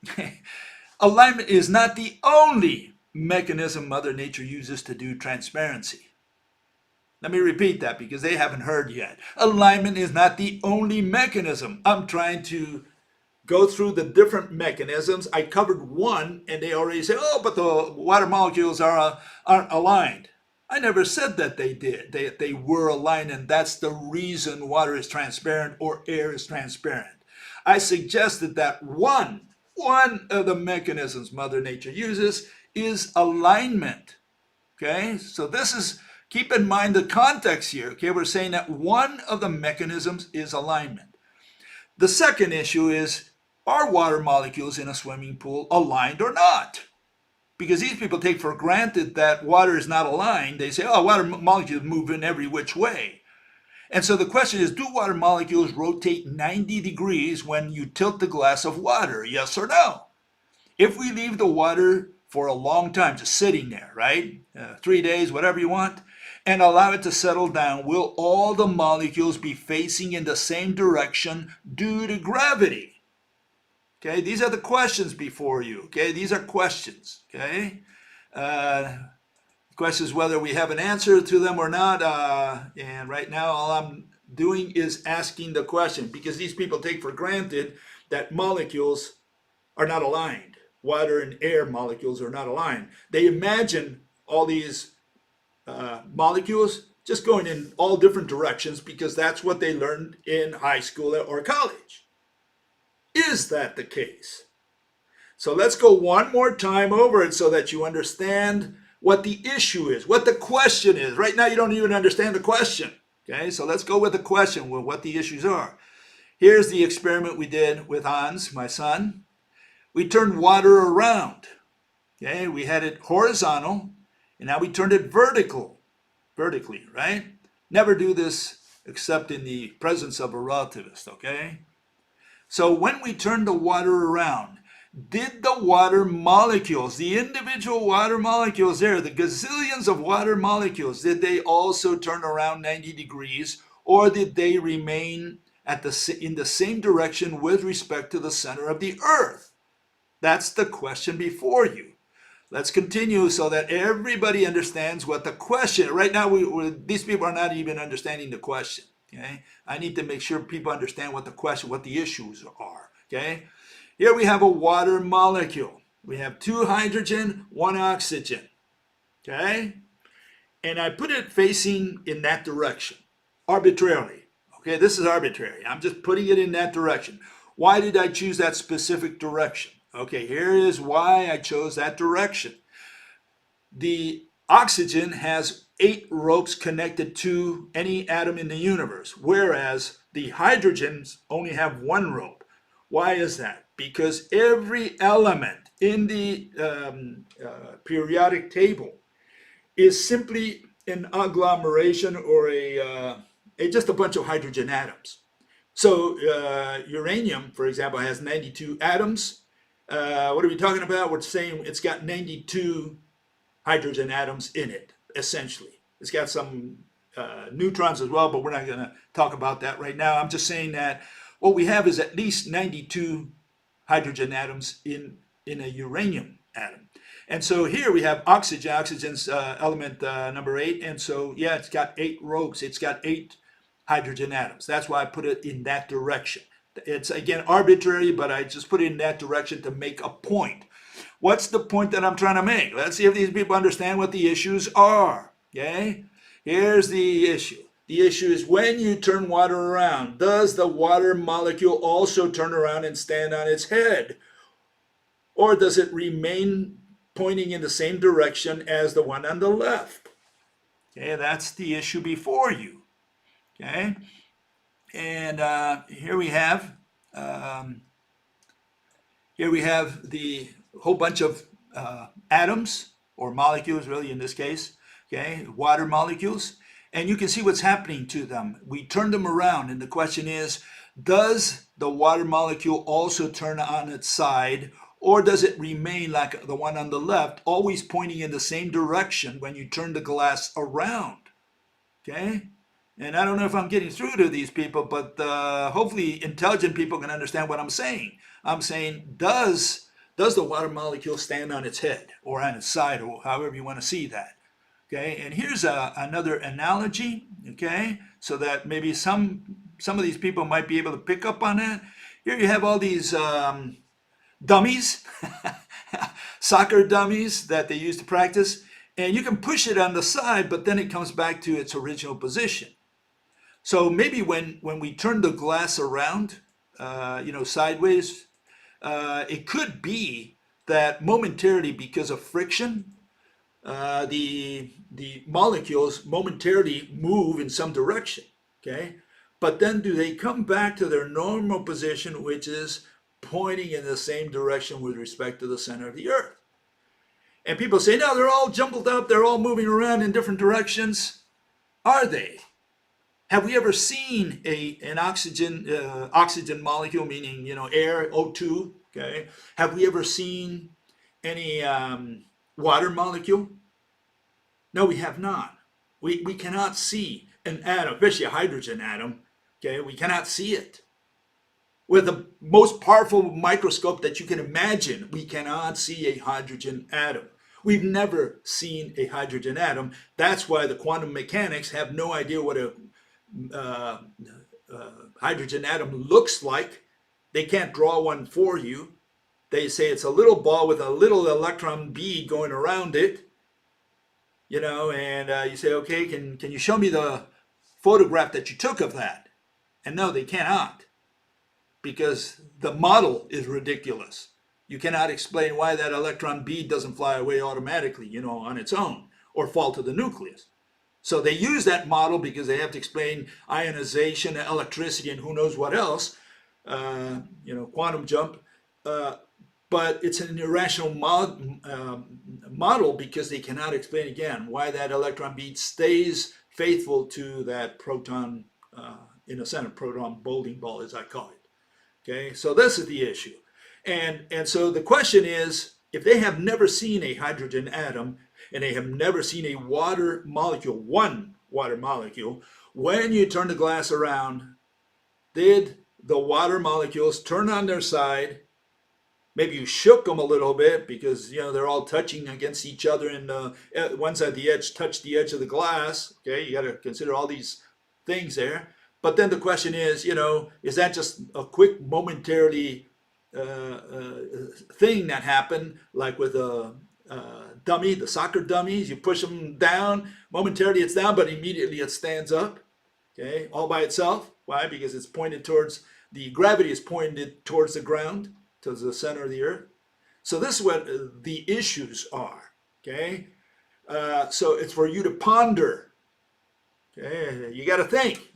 Alignment is not the only mechanism Mother Nature uses to do transparency. Let me repeat that because they haven't heard yet. Alignment is not the only mechanism. I'm trying to go through the different mechanisms. I covered one, and they already say, oh, but the water molecules aren't aligned. I never said that they did. They were aligned, and that's the reason water is transparent or air is transparent. I suggested that one of the mechanisms Mother Nature uses is alignment. Okay, so this is, keep in mind the context here. Okay, we're saying that one of the mechanisms is alignment. The second issue is, are water molecules in a swimming pool aligned or not? Because these people take for granted that water is not aligned. They say, oh, water molecules move in every which way. And so the question is, do water molecules rotate 90 degrees when you tilt the glass of water? Yes or no? If we leave the water for a long time, just sitting there, right? 3 days, whatever you want, and allow it to settle down, will all the molecules be facing in the same direction due to gravity? Okay, these are the questions before you. Okay, these are questions. Okay, the question is whether we have an answer to them or not. And right now, all I'm doing is asking the question because these people take for granted that molecules are not aligned. Water and air molecules are not aligned. They imagine all these molecules just going in all different directions because that's what they learned in high school or college. Is that the case? So let's go one more time over it so that you understand what the issue is, what the question is. Right now you don't even understand the question. Okay, so let's go with the question, with what the issues are. Here's the experiment we did with Hans, my son. We turned water around. Okay, we had it horizontal, and now we turned it vertically, right? Never do this except in the presence of a relativist, okay? So when we turned the water around, did the water molecules, the individual water molecules there, the gazillions of water molecules, did they also turn around 90 degrees, or did they remain in the same direction with respect to the center of the earth? That's the question before you. Let's continue so that everybody understands what the question. Right now, these people are not even understanding the question. Okay, I need to make sure people understand what the question, what the issues are. Okay, here we have a water molecule. We have 2 hydrogen, 1 oxygen. Okay, and I put it facing in that direction arbitrarily. Okay, this is arbitrary. I'm just putting it in that direction. Why did I choose that specific direction? Okay, here is why I chose that direction. The oxygen has 8 ropes connected to any atom in the universe, whereas the hydrogens only have 1 rope. Why is that? Because every element in the periodic table is simply an agglomeration or just a bunch of hydrogen atoms. So uranium, for example, has 92 atoms. What are we talking about? We're saying it's got 92 hydrogen atoms in it, essentially. It's got some neutrons as well, but we're not going to talk about that right now. I'm just saying that what we have is at least 92 hydrogen atoms in a uranium atom. And so here we have oxygen's element number 8. And so, yeah, it's got 8 ropes. It's got 8 hydrogen atoms. That's why I put it in that direction. It's again arbitrary, but I just put it in that direction to make a point. What's the point that I'm trying to make? Let's see if these people understand what the issues are. Okay? Here's the issue. The issue is when you turn water around, does the water molecule also turn around and stand on its head? Or does it remain pointing in the same direction as the one on the left? Okay, that's the issue before you. Okay? And here we have the whole bunch of atoms, or molecules really in this case, okay, water molecules, and you can see what's happening to them. We turn them around, and the question is, does the water molecule also turn on its side, or does it remain like the one on the left, always pointing in the same direction when you turn the glass around? Okay? And I don't know if I'm getting through to these people, but hopefully intelligent people can understand what I'm saying. I'm saying, does the water molecule stand on its head or on its side, or however you want to see that? Okay, and here's another analogy, okay, so that maybe some of these people might be able to pick up on that. Here you have all these dummies, soccer dummies that they use to practice, and you can push it on the side, but then it comes back to its original position. So maybe when we turn the glass around, sideways, it could be that momentarily, because of friction, the molecules momentarily move in some direction, okay? But then do they come back to their normal position, which is pointing in the same direction with respect to the center of the Earth? And people say, no, they're all jumbled up, they're all moving around in different directions. Are they? Have we ever seen an oxygen molecule, meaning air, O2? Okay. Have we ever seen any water molecule? No, we have not. We cannot see an atom, especially a hydrogen atom. Okay, we cannot see it. With the most powerful microscope that you can imagine, we cannot see a hydrogen atom. We've never seen a hydrogen atom. That's why the quantum mechanics have no idea what a hydrogen atom looks like. They can't draw one for you. They say it's a little ball with a little electron bead going around it, and you say, okay, can you show me the photograph that you took of that? And no, they cannot, because the model is ridiculous. You cannot explain why that electron bead doesn't fly away automatically, on its own, or fall to the nucleus. So they use that model because they have to explain ionization, electricity, and who knows what else, quantum jump. But it's an irrational model because they cannot explain, again, why that electron bead stays faithful to that proton in the center, proton bowling ball, as I call it. Okay, so this is the issue. And so the question is, if they have never seen a hydrogen atom, and they have never seen a water molecule, one water molecule, when you turn the glass around, did the water molecules turn on their side? Maybe you shook them a little bit because they're all touching against each other, and one's at the edge, touch the edge of the glass. Okay, you got to consider all these things there. But then the question is, is that just a quick momentarily thing that happened, like with a dummy, the soccer dummies? You push them down, momentarily it's down, but immediately it stands up. Okay, all by itself. Why? Because it's pointed towards, the gravity is pointed towards the ground, to the center of the Earth. So this is what the issues are. Okay, so it's for you to ponder. Okay, you got to think.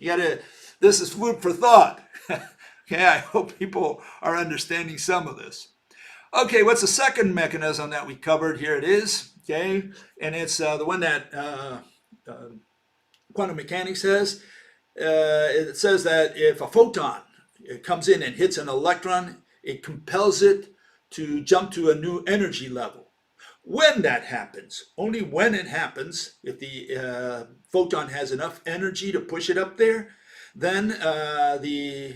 This is food for thought. Okay, I hope people are understanding some of this. Okay, what's the second mechanism that we covered? Here it is. Okay, and it's the one that quantum mechanics says. It says that if a photon comes in and hits an electron, it compels it to jump to a new energy level. When that happens, only when it happens, if the photon has enough energy to push it up there, then the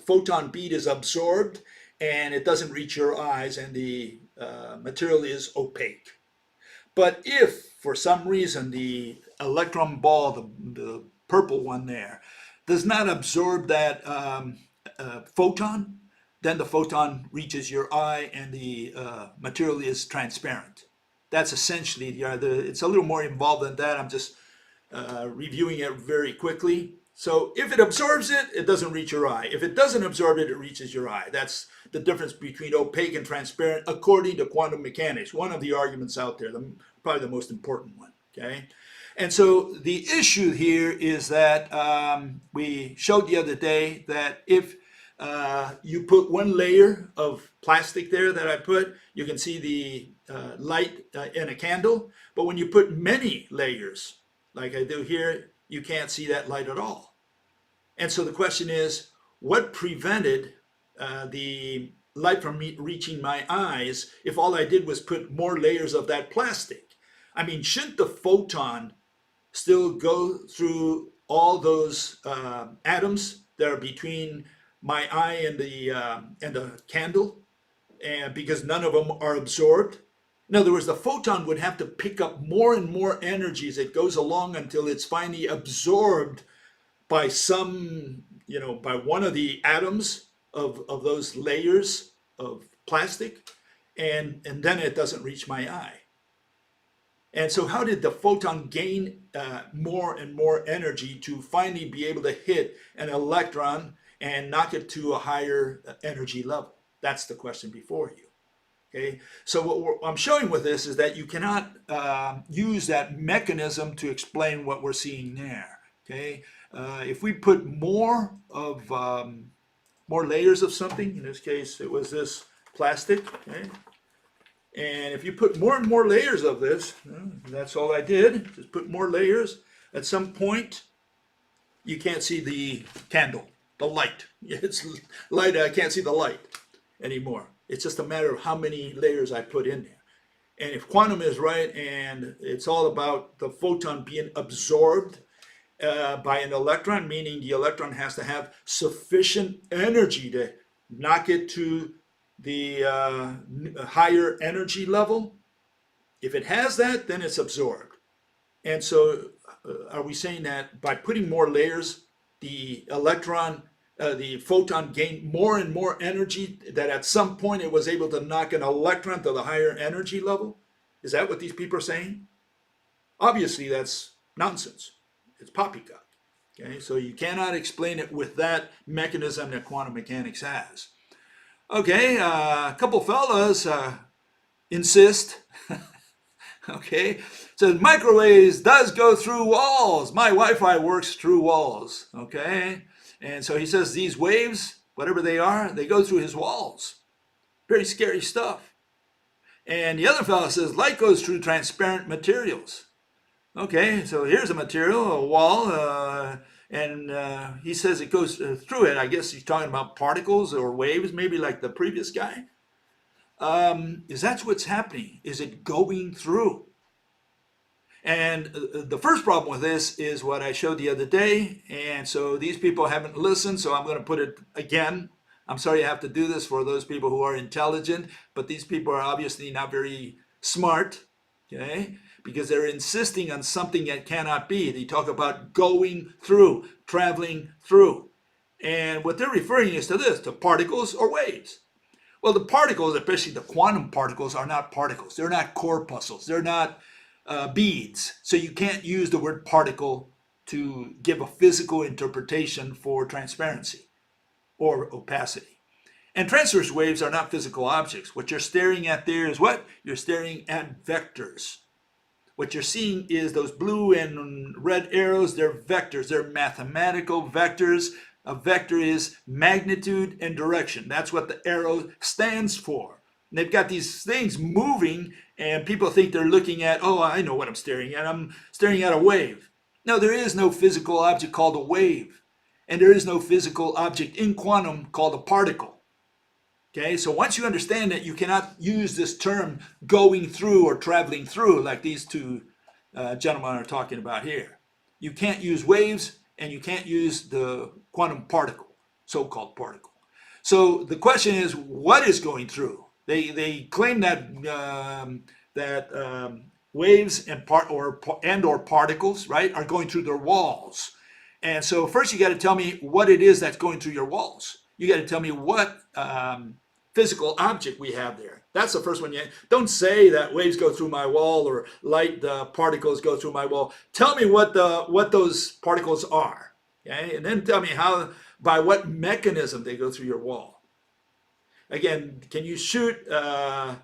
photon bead is absorbed, and it doesn't reach your eyes, and the material is opaque. But if for some reason the electron ball, the purple one there, does not absorb that photon, then the photon reaches your eye and the material is transparent. That's essentially it's a little more involved than that. I'm just reviewing it very quickly. So if it absorbs it, it doesn't reach your eye. If it doesn't absorb it, it reaches your eye. That's the difference between opaque and transparent according to quantum mechanics. One of the arguments out there, probably the most important one. Okay, and so the issue here is that we showed the other day that if you put one layer of plastic there that I put, you can see the light in a candle. But when you put many layers, like I do here, you can't see that light at all. And so the question is, what prevented the light from reaching my eyes if all I did was put more layers of that plastic? I mean, shouldn't the photon still go through all those atoms that are between my eye and the candle, and because none of them are absorbed? In other words, the photon would have to pick up more and more energy as it goes along until it's finally absorbed by some, by one of the atoms of those layers of plastic, and then it doesn't reach my eye. And so how did the photon gain more and more energy to finally be able to hit an electron and knock it to a higher energy level? That's the question before you. Okay, so what I'm showing with this is that you cannot use that mechanism to explain what we're seeing there. Okay, if we put more layers of something, in this case it was this plastic, okay, and if you put more and more layers of this, that's all I did, just put more layers. At some point, you can't see the candle, the light. It's light. I can't see the light anymore. It's just a matter of how many layers I put in there. And if quantum is right, and it's all about the photon being absorbed by an electron, meaning the electron has to have sufficient energy to knock it to the higher energy level. If it has that, then it's absorbed. And so are we saying that by putting more layers, the photon gained more and more energy, that at some point it was able to knock an electron to the higher energy level? Is that what these people are saying? Obviously, that's nonsense. It's poppycock. Okay, so you cannot explain it with that mechanism that quantum mechanics has. Okay, a couple fellas insist. Okay, so microwaves does go through walls. My Wi-Fi works through walls. Okay. And so he says these waves, whatever they are, they go through his walls. Very scary stuff. And the other fellow says light goes through transparent materials. Okay, so here's a material, a wall, and he says it goes through it. I guess he's talking about particles or waves, maybe like the previous guy. Is that what's happening? Is it going through? And the first problem with this is what I showed the other day. And so these people haven't listened, so I'm going to put it again. I'm sorry I have to do this for those people who are intelligent, but these people are obviously not very smart, okay? Because they're insisting on something that cannot be. They talk about going through, traveling through. And what they're referring is to this, to particles or waves. Well, the particles, especially the quantum particles, are not particles. They're not corpuscles. They're not beads. So you can't use the word particle to give a physical interpretation for transparency or opacity. And transverse waves are not physical objects. What you're staring at there is what? You're staring at vectors. What you're seeing is those blue and red arrows. They're vectors. They're mathematical vectors. A vector is magnitude and direction. That's what the arrow stands for. And they've got these things moving, and people think they're looking at, oh, I know what I'm staring at. I'm staring at a wave. No, there is no physical object called a wave. And there is no physical object in quantum called a particle. Okay, so once you understand that, you cannot use this term going through or traveling through like these two gentlemen are talking about here. You can't use waves, and you can't use the quantum particle, so-called particle. So the question is, what is going through? They claim that waves and or particles, right, are going through their walls. And so first you got to tell me what it is that's going through your walls. You got to tell me what physical object we have there. That's the first one. Don't say that waves go through my wall or light particles go through my wall. Tell me what those particles are. Okay, and then tell me by what mechanism they go through your wall. Again, can you shoot a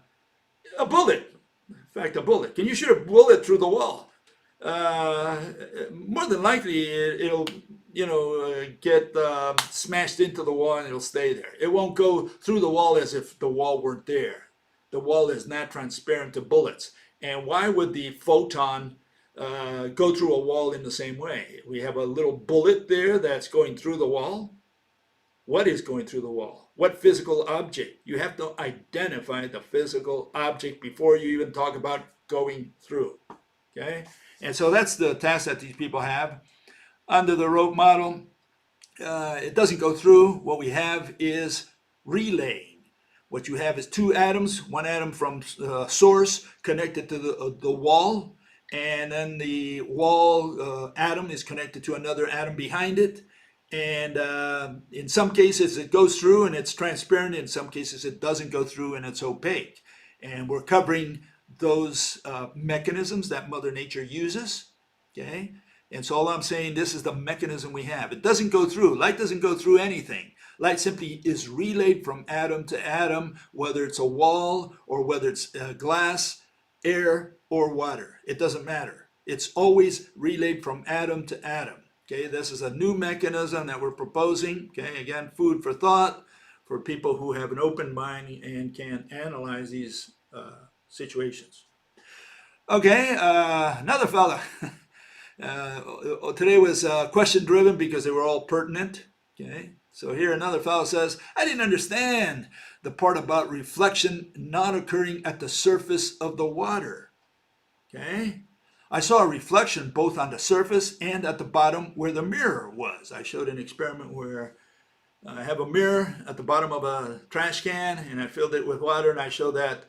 bullet? In fact, a bullet. Can you shoot a bullet through the wall? More than likely, it'll get smashed into the wall and it'll stay there. It won't go through the wall as if the wall weren't there. The wall is not transparent to bullets. And why would the photon go through a wall in the same way? We have a little bullet there that's going through the wall. What is going through the wall? What physical object? You have to identify the physical object before you even talk about going through. Okay? And so that's the task that these people have. Under the rope model, it doesn't go through. What we have is relaying. What you have is two atoms, one atom from source connected to the wall, and then the wall atom is connected to another atom behind it. And in some cases it goes through and it's transparent. In some cases it doesn't go through and it's opaque. And we're covering those mechanisms that Mother Nature uses. Okay? And so all I'm saying, this is the mechanism we have. It doesn't go through. Light doesn't go through anything. Light simply is relayed from atom to atom, whether it's a wall or whether it's glass, air, or water. It doesn't matter. It's always relayed from atom to atom. Okay, this is a new mechanism that we're proposing. Okay, again, food for thought for people who have an open mind and can analyze these situations. Okay, another fella. Today was question driven because they were all pertinent. Okay, so here another fellow says, I didn't understand the part about reflection not occurring at the surface of the water. Okay, I saw a reflection both on the surface and at the bottom where the mirror was. I showed an experiment where I have a mirror at the bottom of a trash can and I filled it with water, and I show that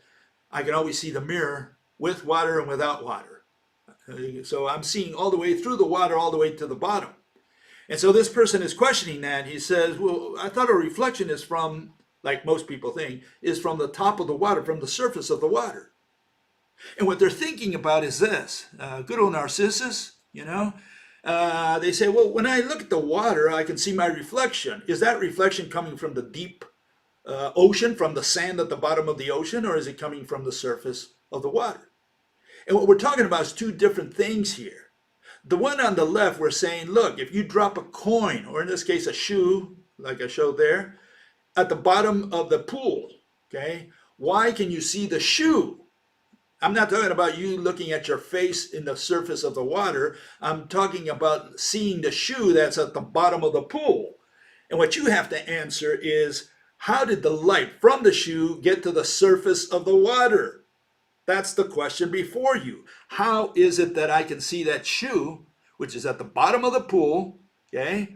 I can always see the mirror with water and without water. So I'm seeing all the way through the water, all the way to the bottom. And so this person is questioning that. He says, well, I thought a reflection is from, like most people think, is from the top of the water, from the surface of the water. And what they're thinking about is this. Good old Narcissus, they say, well, when I look at the water, I can see my reflection. Is that reflection coming from the deep ocean, from the sand at the bottom of the ocean, or is it coming from the surface of the water? And what we're talking about is two different things here. The one on the left, we're saying, look, if you drop a coin, or in this case a shoe, like I showed there, at the bottom of the pool, okay, why can you see the shoe? I'm not talking about you looking at your face in the surface of the water. I'm talking about seeing the shoe that's at the bottom of the pool. And what you have to answer is, how did the light from the shoe get to the surface of the water? That's the question before you. How is it that I can see that shoe, which is at the bottom of the pool, okay?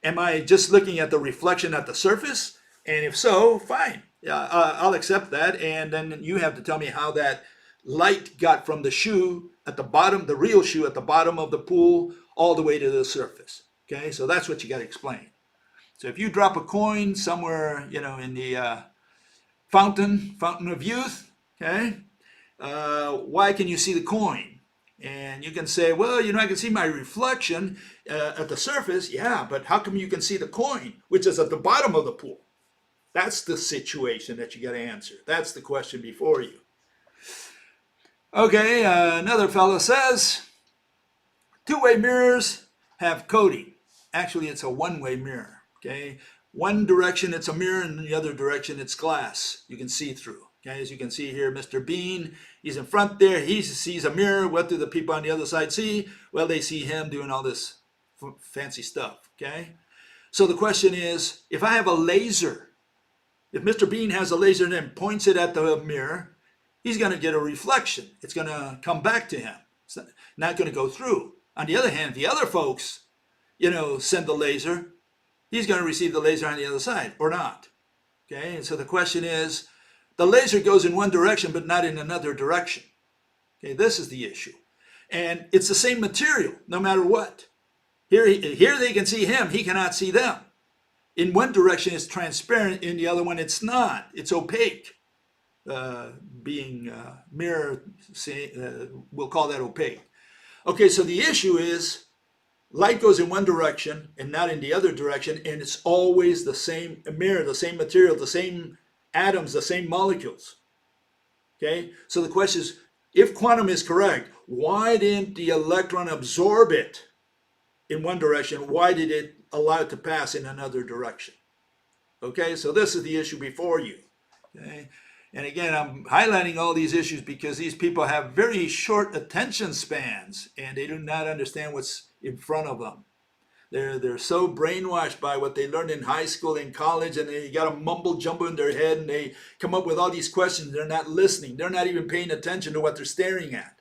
Am I just looking at the reflection at the surface? And if so, fine. I'll accept that. And then you have to tell me how that light got from the shoe at the bottom, the real shoe at the bottom of the pool, all the way to the surface. Okay, so that's what you got to explain. So if you drop a coin somewhere, in the fountain of youth, okay, why can you see the coin? And you can say, well, I can see my reflection at the surface. Yeah, but how come you can see the coin, which is at the bottom of the pool? That's the situation that you got to answer. That's the question before you. Okay, another fellow says, two-way mirrors have coating. Actually, it's a one-way mirror, okay? One direction, it's a mirror, and in the other direction, it's glass. You can see through. Okay, as you can see here, Mr. Bean, he's in front there. He sees a mirror. What do the people on the other side see? Well, they see him doing all this fancy stuff, okay? So the question is, if I have a laser, if Mr. Bean has a laser and then points it at the mirror, he's going to get a reflection. It's going to come back to him. It's not going to go through. On the other hand, if the other folks, send the laser, he's going to receive the laser on the other side or not. Okay, and so the question is, the laser goes in one direction but not in another direction. Okay, this is the issue. And it's the same material no matter what. Here they can see him, he cannot see them. In one direction it's transparent, in the other one it's not. It's opaque. Being mirror, we'll call that opaque. Okay, so the issue is light goes in one direction and not in the other direction, and it's always the same mirror, the same material, the same atoms, the same molecules. Okay, so the question is, if quantum is correct, why didn't the electron absorb it in one direction? Why did it allow it to pass in another direction? Okay, so this is the issue before you. Okay, and again, I'm highlighting all these issues because these people have very short attention spans and they do not understand what's in front of them. They're so brainwashed by what they learned in high school and college, and they got a mumble jumble in their head, and they come up with all these questions. They're not listening. They're not even paying attention to what they're staring at.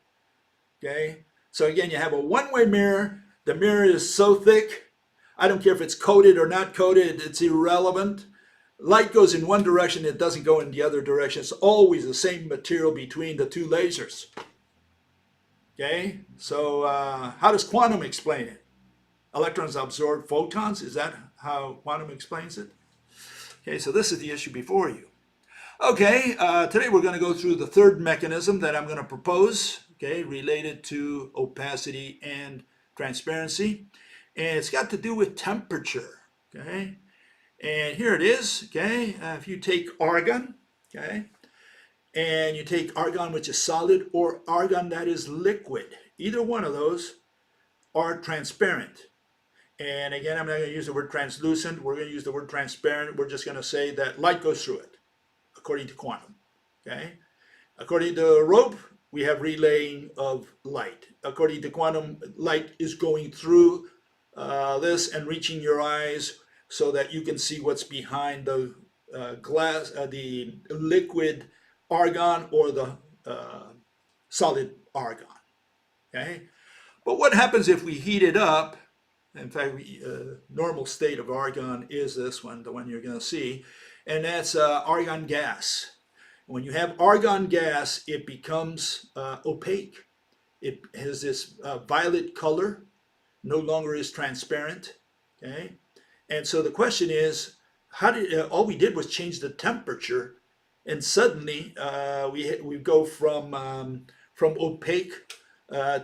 Okay? So again, you have a one-way mirror. The mirror is so thick, I don't care if it's coated or not coated, it's irrelevant. Light goes in one direction, it doesn't go in the other direction. It's always the same material between the two lasers. Okay? So how does quantum explain it? Electrons absorb photons? Is that how quantum explains it? Okay, so this is the issue before you. Okay, today we're going to go through the third mechanism that I'm going to propose, okay, related to opacity and transparency. And it's got to do with temperature, okay? And here it is, okay? If you take argon, okay, and you take argon which is solid or argon that is liquid, either one of those are transparent. And again, I'm not going to use the word translucent. We're going to use the word transparent. We're just going to say that light goes through it, according to quantum. Okay? According to Rope, we have relaying of light. According to quantum, light is going through this and reaching your eyes so that you can see what's behind the glass, the liquid argon or the solid argon. Okay? But what happens if we heat it up? In fact, normal state of argon is this one, the one you're going to see, and that's argon gas. When you have argon gas, it becomes opaque. It has this violet color, no longer is transparent. Okay, and so the question is, how did all we did was change the temperature, and suddenly we go from opaque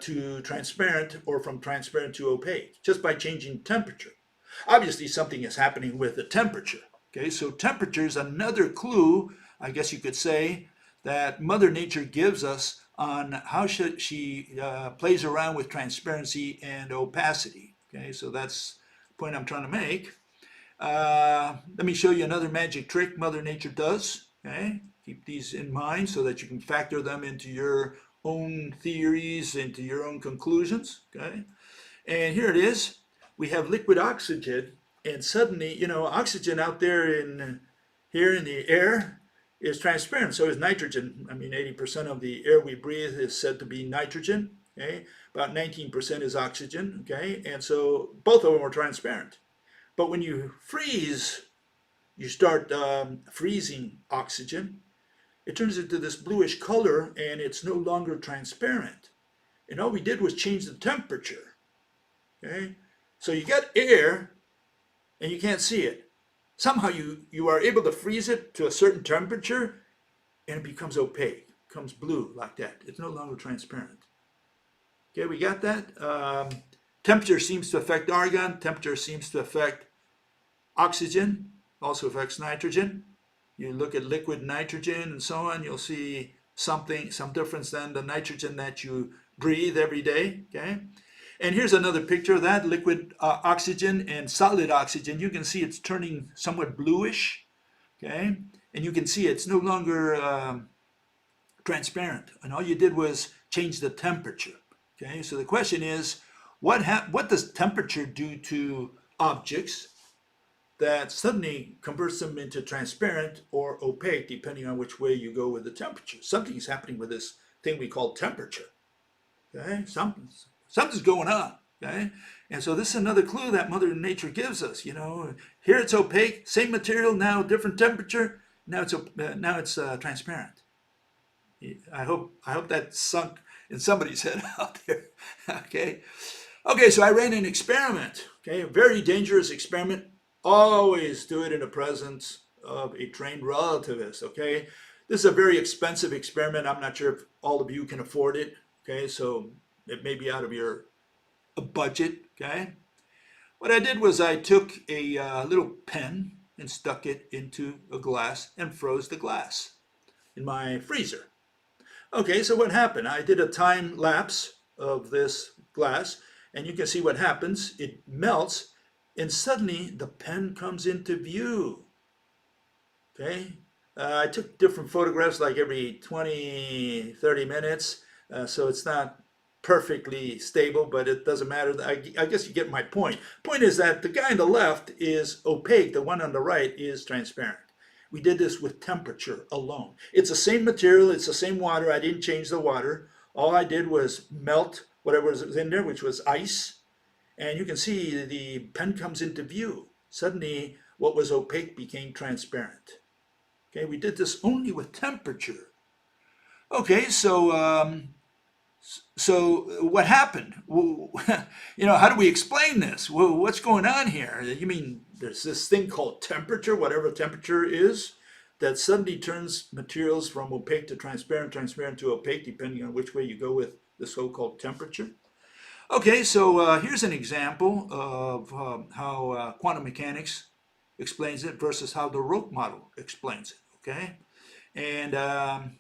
to transparent, or from transparent to opaque, just by changing temperature. Obviously, something is happening with the temperature. Okay, so temperature is another clue, I guess you could say, that Mother Nature gives us on how she plays around with transparency and opacity. Okay, so that's the point I'm trying to make. Let me show you another magic trick Mother Nature does. Okay, keep these in mind so that you can factor them into your own theories, into your own conclusions. Okay, and here it is. We have liquid oxygen, and suddenly, oxygen out there here in the air is transparent. So is nitrogen. I mean, 80% of the air we breathe is said to be nitrogen. Okay, about 19% is oxygen. Okay, and so both of them are transparent. But when you freeze, you start freezing oxygen. It turns into this bluish color, and it's no longer transparent. And all we did was change the temperature. Okay, so you got air, and you can't see it. Somehow you are able to freeze it to a certain temperature, and it becomes opaque, becomes blue like that. It's no longer transparent. Okay, we got that? Temperature seems to affect argon. Temperature seems to affect oxygen, also affects nitrogen. You look at liquid nitrogen and so on, you'll see some difference than the nitrogen that you breathe every day. Okay, and here's another picture of that, liquid oxygen and solid oxygen. You can see it's turning somewhat bluish. Okay, and you can see it's no longer transparent, and all you did was change the temperature. Okay, so the question is, what does temperature do to objects that suddenly converts them into transparent or opaque, depending on which way you go with the temperature? Something's happening with this thing we call temperature. Okay, something's going on. Okay, and so this is another clue that Mother Nature gives us. Here it's opaque, same material, now different temperature. Now it's transparent. I hope that sunk in somebody's head out there. Okay. Okay, so I ran an experiment, okay, a very dangerous experiment. Always do it in the presence of a trained relativist, okay? This is a very expensive experiment. I'm not sure if all of you can afford it, okay? So it may be out of your budget, okay? What I did was I took a little pen and stuck it into a glass and froze the glass in my freezer. Okay, so what happened? I did a time lapse of this glass, and you can see what happens. It melts, and suddenly the pen comes into view. Okay, I took different photographs like every 20, 30 minutes, so it's not perfectly stable, but it doesn't matter. I guess you get my point. Point is that the guy on the left is opaque, the one on the right is transparent. We did this with temperature alone. It's the same material, it's the same water. I didn't change the water. All I did was melt whatever was in there, which was ice. And you can see the pen comes into view. Suddenly, what was opaque became transparent. Okay, we did this only with temperature. Okay, so what happened? How do we explain this? What's going on here? You mean there's this thing called temperature, whatever temperature is, that suddenly turns materials from opaque to transparent, transparent to opaque, depending on which way you go with the so-called temperature? Okay, so here's an example of how quantum mechanics explains it versus how the rope model explains it, okay? And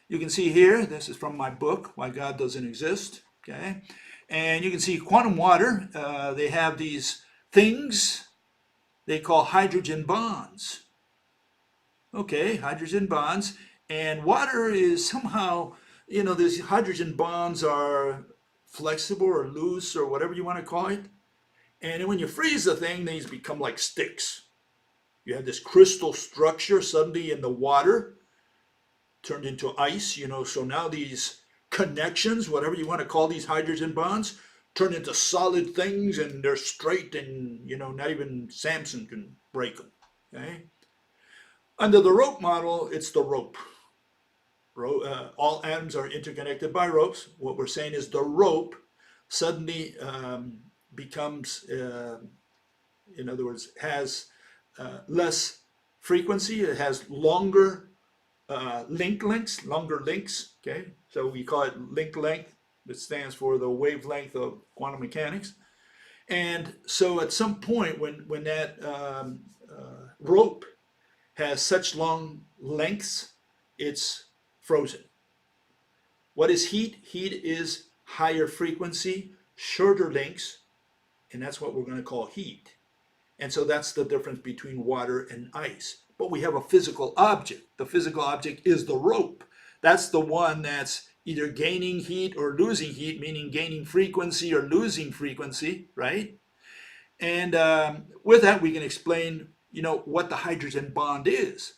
you can see here, this is from my book, Why God Doesn't Exist, okay? And you can see quantum water, they have these things they call hydrogen bonds. Okay, hydrogen bonds. And water is somehow, these hydrogen bonds are flexible or loose or whatever you want to call it. And then when you freeze the thing, these become like sticks. You have this crystal structure suddenly in the water turned into ice, so now these connections, whatever you want to call these hydrogen bonds, turn into solid things and they're straight and, not even Samson can break them, okay? Under the rope model, it's the rope. All atoms are interconnected by ropes. What we're saying is the rope suddenly becomes, in other words, has less frequency. It has longer longer links, okay? So we call it link length. It stands for the wavelength of quantum mechanics. And so at some point when that rope has such long lengths, it's frozen. What is heat? Heat is higher frequency, shorter links, and that's what we're going to call heat. And so that's the difference between water and ice. But we have a physical object. The physical object is the rope. That's the one that's either gaining heat or losing heat, meaning gaining frequency or losing frequency, right? And with that, we can explain, what the hydrogen bond is.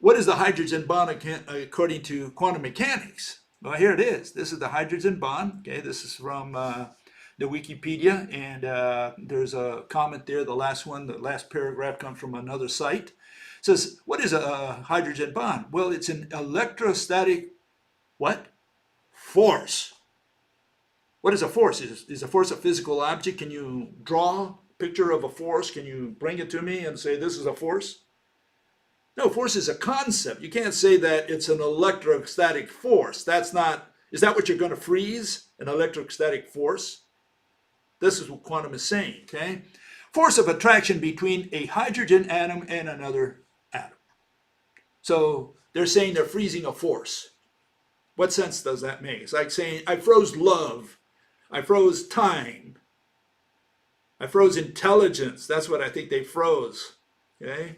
What is the hydrogen bond according to quantum mechanics? Well, here it is. This is the hydrogen bond. Okay, this is from the Wikipedia, and there's a comment there. The last paragraph comes from another site. It says, what is a hydrogen bond? Well, it's an electrostatic what? Force. What is a force? Is a force a physical object? Can you draw a picture of a force? Can you bring it to me and say this is a force? No, force is a concept. You can't say that it's an electrostatic force. Is that what you're going to freeze? An electrostatic force? This is what quantum is saying, okay? Force of attraction between a hydrogen atom and another atom. So they're saying they're freezing a force. What sense does that make? It's like saying, I froze love. I froze time. I froze intelligence. That's what I think they froze, okay?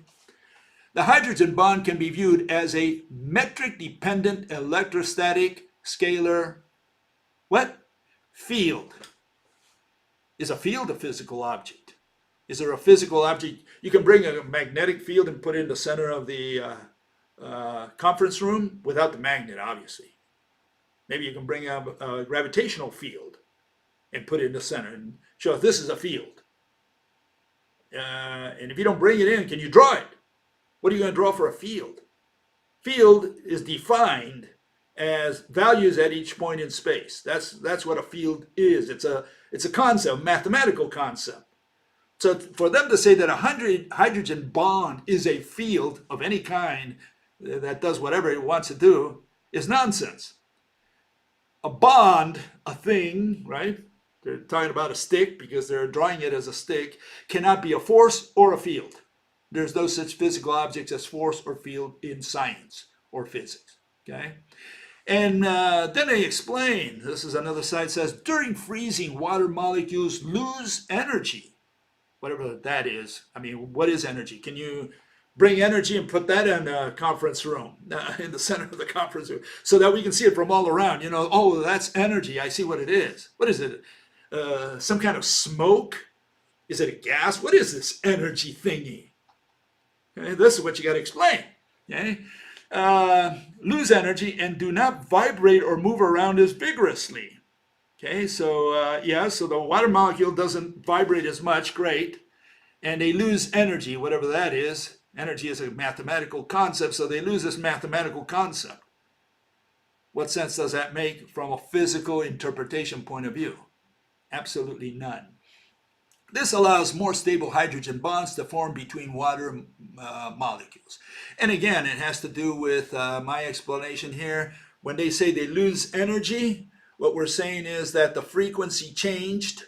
The hydrogen bond can be viewed as a metric-dependent electrostatic scalar, what? Field. Is a field a physical object? Is there a physical object? You can bring a magnetic field and put it in the center of the conference room without the magnet, obviously. Maybe you can bring a gravitational field and put it in the center and show if this is a field. And if you don't bring it in, can you draw it? What are you going to draw for a field? Field is defined as values at each point in space. That's what a field is. It's It's a concept, a mathematical concept. So for them to say that a hydrogen bond is a field of any kind that does whatever it wants to do is nonsense. A bond, a thing, right? They're talking about a stick because they're drawing it as a stick, cannot be a force or a field. There's no such physical objects as force or field in science or physics, okay? And then they explain, this is another side, says, during freezing, water molecules lose energy. Whatever that is. I mean, what is energy? Can you bring energy and put that in a conference room, in the center of the conference room, so that we can see it from all around? You know, oh, that's energy. I see what it is. What is it? Some kind of smoke? Is it a gas? What is this energy thingy? Okay, this is what you got to explain. Okay, lose energy and do not vibrate or move around as vigorously. Okay, so yeah, so the water molecule doesn't vibrate as much. Great, and they lose energy, whatever that is. Energy is a mathematical concept, so they lose this mathematical concept. What sense does that make from a physical interpretation point of view? Absolutely none. This allows more stable hydrogen bonds to form between water molecules. And again, it has to do with my explanation here. When they say they lose energy, what we're saying is that the frequency changed,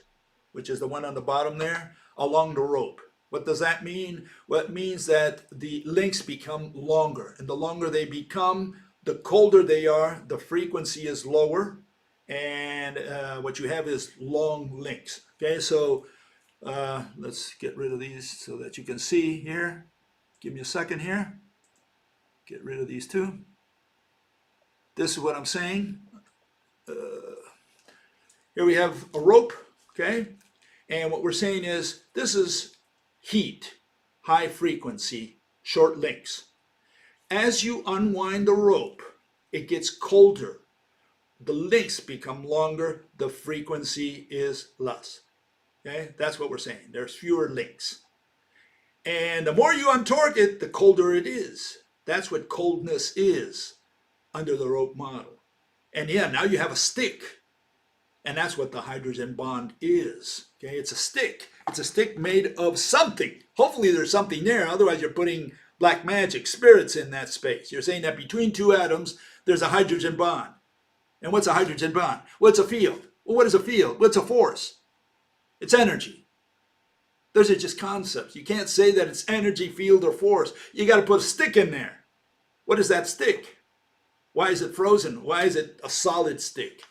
which is the one on the bottom there, along the rope. What does that mean? Well, it means that the links become longer. And the longer they become, the colder they are, the frequency is lower. And what you have is long links. Okay, so let's get rid of these so that you can see here. Give me a second here. Get rid of these two. This is what I'm saying. Here we have a rope, okay? And what we're saying is this is heat, high frequency, short links. As you unwind the rope, it gets colder. The links become longer, the frequency is less. Okay, that's what we're saying. There's fewer links. And the more you untorque it, the colder it is. That's what coldness is under the rope model. And yeah, now you have a stick. And that's what the hydrogen bond is. Okay, it's a stick. It's a stick made of something. Hopefully there's something there. Otherwise you're putting black magic spirits in that space. You're saying that between two atoms, there's a hydrogen bond. And what's a hydrogen bond? Well, it's a field. Well, what is a field? What's a force? It's energy. Those are just concepts. You can't say that it's energy, field, or force. You got to put a stick in there. What is that stick? Why is it frozen? Why is it a solid stick?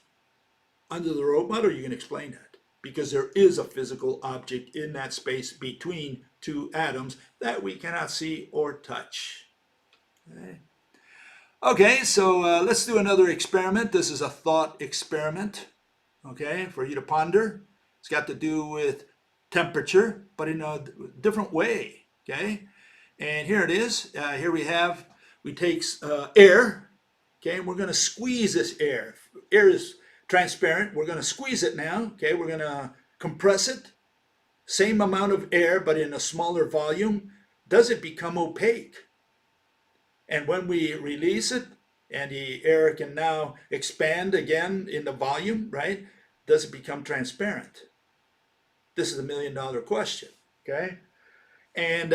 Under the rope model, you can explain that. Because there is a physical object in that space between two atoms that we cannot see or touch. Okay, so let's do another experiment. This is a thought experiment, okay, for you to ponder. It's got to do with temperature, but in a different way, okay? And here it is. Here we take air, okay, and we're going to squeeze this air. Air is transparent. We're going to squeeze it now, okay? We're going to compress it. Same amount of air, but in a smaller volume. Does it become opaque? And when we release it, and the air can now expand again in the volume, right? Does it become transparent? This is $1 million question, okay? And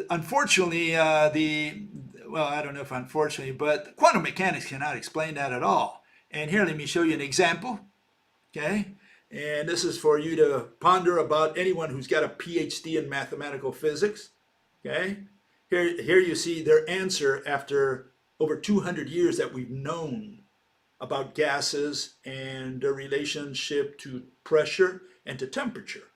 unfortunately, well, I don't know if unfortunately, but quantum mechanics cannot explain that at all. And here, let me show you an example, okay? And this is for you to ponder about anyone who's got a PhD in mathematical physics, okay? Here you see their answer after over 200 years that we've known about gases and their relationship to pressure and to temperature.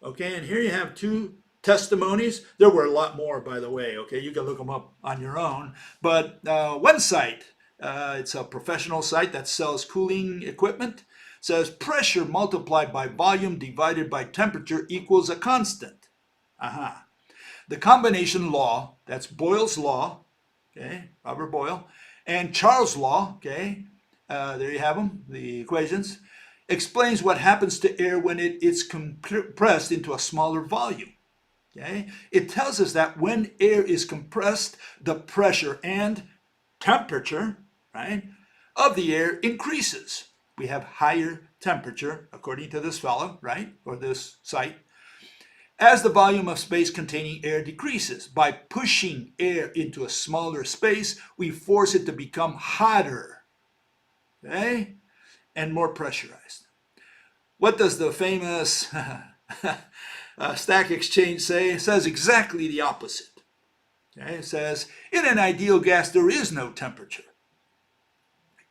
Okay, and here you have two testimonies. There were a lot more, by the way. Okay, you can look them up on your own. But one site, it's a professional site that sells cooling equipment, says pressure multiplied by volume divided by temperature equals a constant. Aha. The combination law, that's Boyle's law, okay, Robert Boyle, and Charles' law, okay, there you have them, the equations, explains what happens to air when it is compressed into a smaller volume. Okay? It tells us that when air is compressed, the pressure and temperature, right, of the air increases. we have higher temperature, according to this fellow, right, or this site, as the volume of space containing air decreases. By pushing air into a smaller space, we force it to become hotter, okay, and more pressurized. What does the famous stack exchange say? It says exactly the opposite. Okay? It says, in an ideal gas, there is no temperature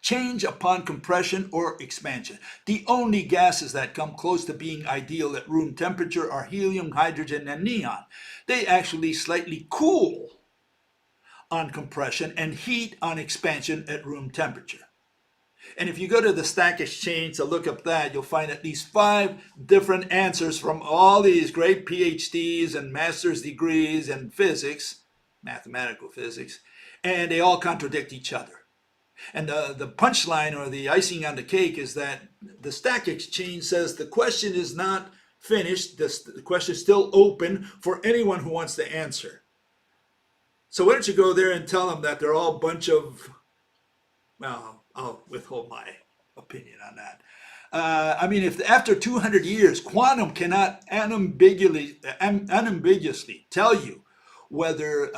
change upon compression or expansion. The only gases that come close to being ideal at room temperature are helium, hydrogen, and neon. They actually slightly cool on compression and heat on expansion at room temperature. And if you go to the Stack Exchange to look up that, you'll find at least 5 different answers from all these great PhDs and master's degrees in physics, mathematical physics, and they all contradict each other. And the punchline or the icing on the cake is that the Stack Exchange says the question is not finished, the question is still open for anyone who wants to answer. So why don't you go there and tell them that they're all a bunch of, well, I'll withhold my opinion on that. I mean, if after 200 years, quantum cannot unambiguously tell you whether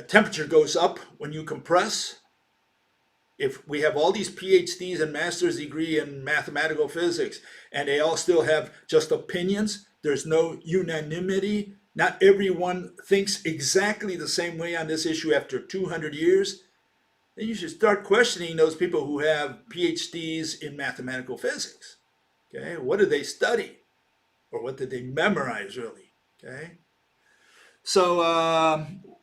temperature goes up when you compress, if we have all these PhDs and master's degree in mathematical physics and they all still have just opinions, there's no unanimity, not everyone thinks exactly the same way on this issue after 200 years, then you should start questioning those people who have PhDs in mathematical physics. Okay, what did they study? Or what did they memorize, really? Okay, so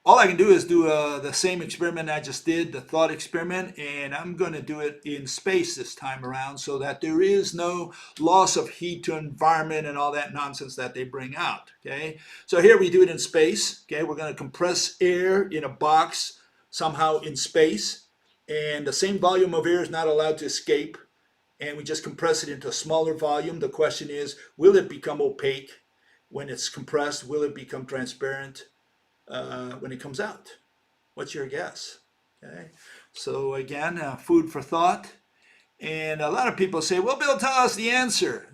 all I can do is do the same experiment I just did, the thought experiment, and I'm going to do it in space this time around so that there is no loss of heat to environment and all that nonsense that they bring out. Okay, so here we do it in space. Okay, we're going to compress air in a box somehow in space, and the same volume of air is not allowed to escape, and we just compress it into a smaller volume. The question is, will it become opaque when it's compressed? Will it become transparent when it comes out? What's your guess? Okay, so again, food for thought. And a lot of people say, well, Bill, tell us the answer.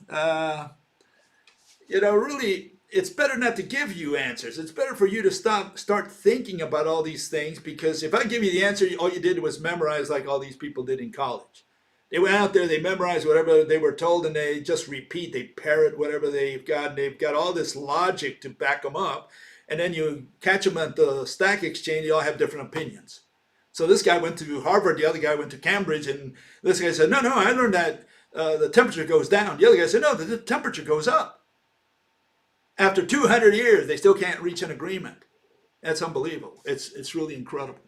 Really, it's better not to give you answers. It's better for you to start thinking about all these things, because if I give you the answer, all you did was memorize like all these people did in college. They went out there, they memorized whatever they were told, and they just repeat, they parrot whatever they've got, and they've got all this logic to back them up. And then you catch them at the Stack Exchange, they all have different opinions. So this guy went to Harvard, the other guy went to Cambridge, and this guy said, no, I learned that the temperature goes down. The other guy said, no, the temperature goes up. After 200 years, they still can't reach an agreement. That's unbelievable. It's really incredible.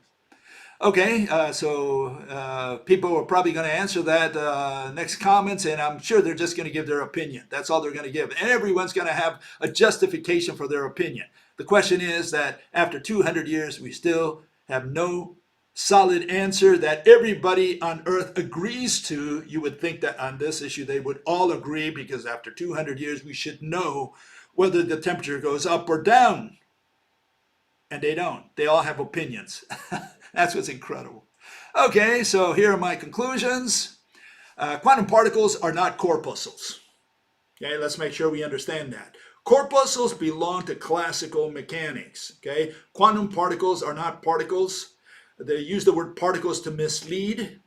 Okay, so people are probably going to answer that next comments, and I'm sure they're just going to give their opinion. That's all they're going to give. And everyone's going to have a justification for their opinion. The question is that after 200 years, we still have no solid answer that everybody on Earth agrees to. You would think that on this issue, they would all agree, because after 200 years, we should know whether the temperature goes up or down. And they don't. They all have opinions. That's what's incredible. Okay, so here are my conclusions. Quantum particles are not corpuscles. Okay, let's make sure we understand that. Corpuscles belong to classical mechanics. Okay, quantum particles are not particles. They use the word particles to mislead.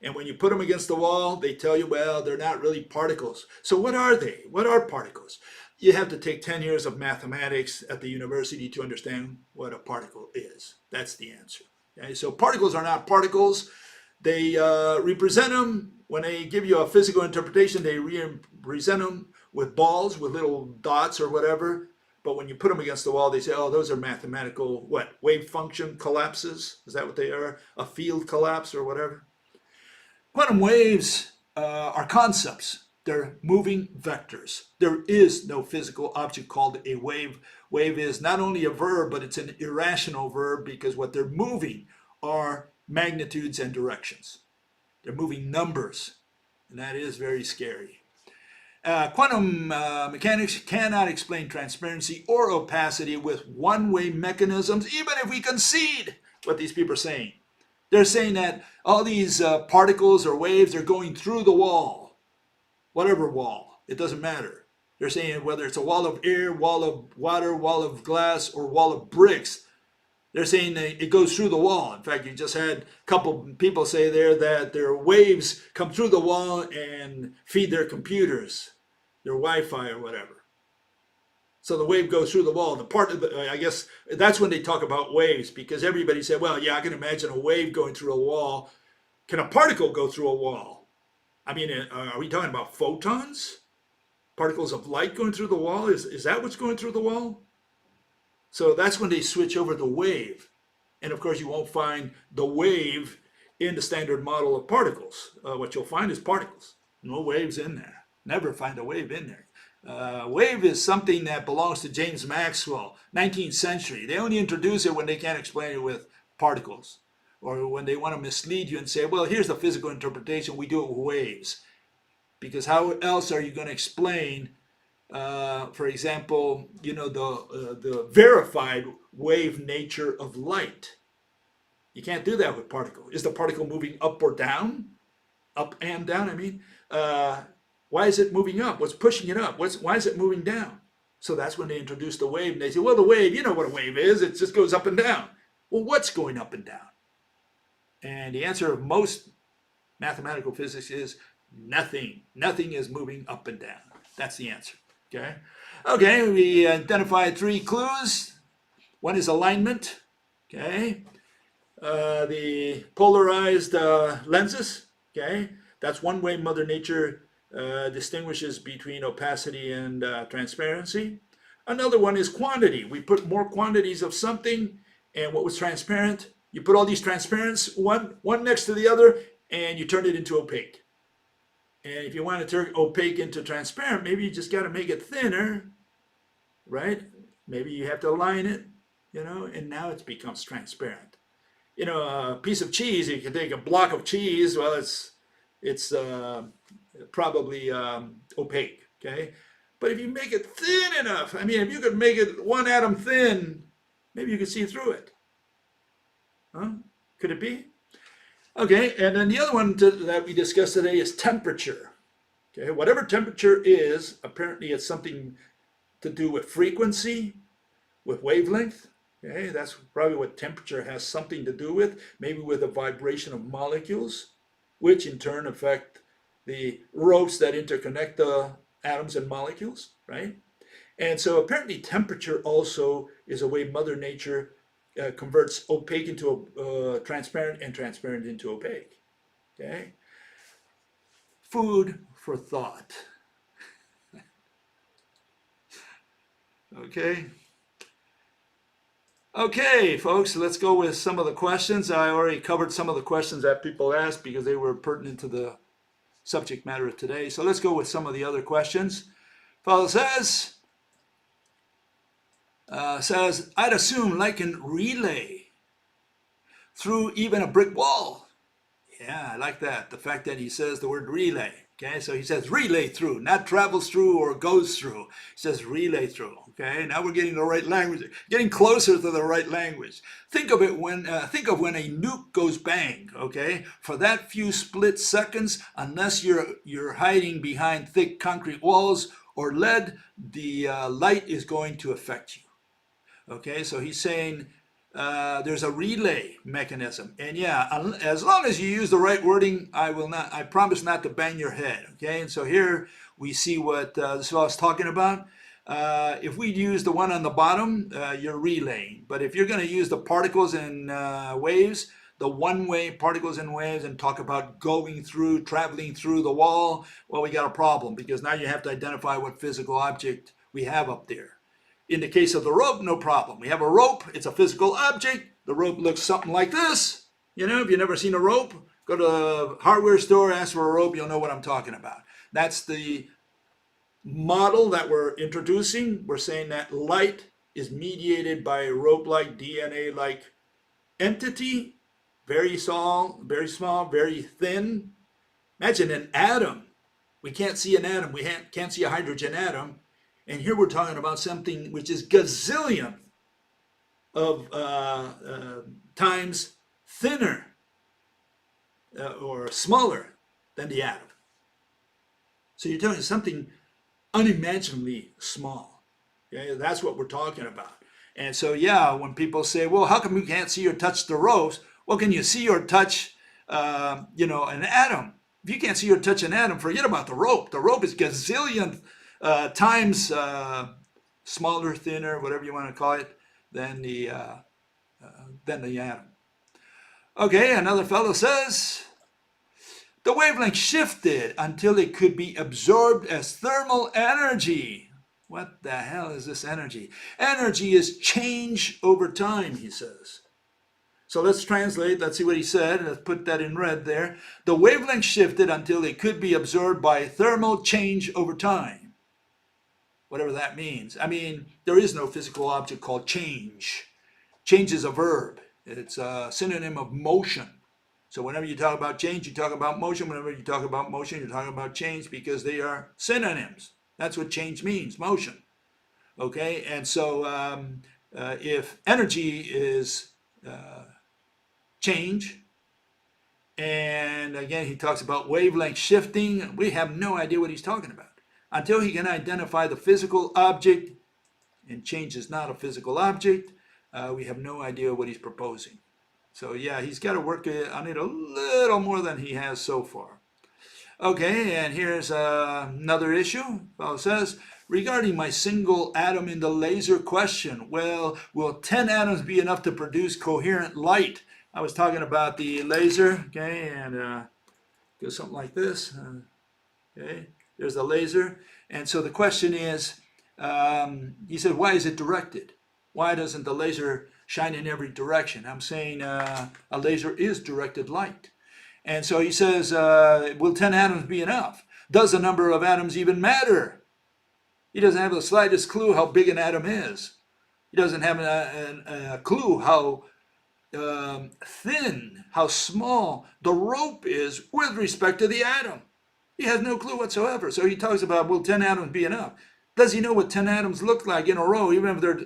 And when you put them against the wall, they tell you, well, they're not really particles. So what are they? What are particles? You have to take 10 years of mathematics at the university to understand what a particle is. That's the answer. Okay, so particles are not particles. They represent them, when they give you a physical interpretation, they represent them with balls, with little dots or whatever. But when you put them against the wall, they say, oh, those are mathematical, what, wave function collapses? Is that what they are? A field collapse or whatever? Quantum waves are concepts. They're moving vectors. There is no physical object called a wave. Wave is not only a verb, but it's an irrational verb, because what they're moving are magnitudes and directions. They're moving numbers, and that is very scary. Quantum mechanics cannot explain transparency or opacity with one-way mechanisms, even if we concede what these people are saying. They're saying that all these particles or waves are going through the wall, whatever wall, it doesn't matter. They're saying whether it's a wall of air, wall of water, wall of glass, or wall of bricks, they're saying that it goes through the wall. In fact, you just had a couple people say there that their waves come through the wall and feed their computers, their Wi-Fi or whatever. So the wave goes through the wall. The part of the, I guess that's when they talk about waves, because everybody said, well, yeah, I can imagine a wave going through a wall. Can a particle go through a wall? I mean, are we talking about photons? Particles of light going through the wall? Is that what's going through the wall? So that's when they switch over the wave. And of course, you won't find the wave in the standard model of particles. What you'll find is particles. No waves in there. Never find a wave in there. Wave is something that belongs to James Maxwell, 19th century. They only introduce it when they can't explain it with particles, or when they want to mislead you and say, well, here's the physical interpretation, we do it with waves. Because how else are you going to explain, for example, you know, the verified wave nature of light? You can't do that with particle. Is the particle moving up or down? Up and down, I mean. Why is it moving up? What's pushing it up? Why is it moving down? So that's when they introduce the wave, and they say, well, the wave, you know what a wave is. It just goes up and down. Well, what's going up and down? And the answer of most mathematical physics is nothing. Nothing is moving up and down. That's the answer. Okay. Okay, we identified 3 clues. One is alignment. Okay. The polarized lenses. Okay. That's one way Mother Nature distinguishes between opacity and transparency. Another one is quantity. We put more quantities of something, and what was transparent, you put all these transparents one next to the other, and you turn it into opaque. And if you want to turn opaque into transparent, maybe you just got to make it thinner, right? Maybe you have to align it, you know, and now it becomes transparent. You know, a piece of cheese, you can take a block of cheese, well, it's probably opaque, okay? But if you make it thin enough, I mean, if you could make it 1 atom thin, maybe you could see through it. Huh? Could it be? Okay, and then the other one that we discussed today is temperature. Okay, whatever temperature is, apparently it's something to do with frequency, with wavelength. Okay, that's probably what temperature has something to do with, maybe with the vibration of molecules, which in turn affect the ropes that interconnect the atoms and molecules, right? And so apparently temperature also is a way Mother Nature converts opaque into transparent and transparent into opaque. Okay? Food for thought. Okay? Okay, folks, let's go with some of the questions. I already covered some of the questions that people asked because they were pertinent to the subject matter of today. So let's go with some of the other questions. Fellow says, I'd assume light can relay through even a brick wall. Yeah, I like that. The fact that he says the word relay. Okay, so he says relay through, not travels through or goes through. He says relay through. Okay, now we're getting the right language, getting closer to the right language. Think of when a nuke goes bang. Okay, for that few split seconds, unless you're hiding behind thick concrete walls or lead, the light is going to affect you. Okay, so he's saying there's a relay mechanism, and yeah, as long as you use the right wording, I promise not to bang your head. Okay, and so here we see what this fellow's talking about. If we use the one on the bottom, you're relaying, but if you're going to use the particles and waves, the one-way particles and waves, and talk about going through, traveling through the wall, well, we got a problem, because now you have to identify what physical object we have up there. In the case of the rope, no problem. We have a rope. It's a physical object. The rope looks something like this. You know, if you've never seen a rope, go to a hardware store, ask for a rope. You'll know what I'm talking about. That's the model that we're introducing. We're saying that light is mediated by a rope-like, DNA-like entity. Very small, very thin. Imagine an atom. We can't see an atom. We can't see a hydrogen atom. And here we're talking about something which is gazillion of times thinner or smaller than the atom. So you're telling something unimaginably small. Okay, that's what we're talking about. And so, yeah, when people say, well, how come you can't see or touch the ropes? Well, can you see or touch, an atom? If you can't see or touch an atom, forget about the rope. The rope is gazillion times smaller, thinner, whatever you want to call it, than the atom. Okay, another fellow says, the wavelength shifted until it could be absorbed as thermal energy. What the hell is this energy? Energy is change over time, he says. So let's translate. Let's see what he said. Let's put that in red there. The wavelength shifted until it could be absorbed by thermal change over time. Whatever that means. I mean, there is no physical object called change. Change is a verb. It's a synonym of motion. So whenever you talk about change, you talk about motion. Whenever you talk about motion, you're talking about change because they are synonyms. That's what change means, motion. Okay, and so if energy is change, and again he talks about wavelength shifting, we have no idea what he's talking about. Until he can identify the physical object, and change is not a physical object, we have no idea what he's proposing. So yeah, he's got to work on it a little more than he has so far. Okay, and here's another issue. Fellow says, regarding my single atom in the laser question, well, will 10 atoms be enough to produce coherent light? I was talking about the laser, okay, and goes something like this. Okay, there's the laser. And so the question is, he said, why is it directed? Why doesn't the laser shine in every direction? I'm saying a laser is directed light. And so he says, will 10 atoms be enough? Does the number of atoms even matter? He doesn't have the slightest clue how big an atom is. He doesn't have a clue how thin, how small the rope is with respect to the atom. He has no clue whatsoever. So he talks about, will 10 atoms be enough? Does he know what 10 atoms look like in a row, even if they're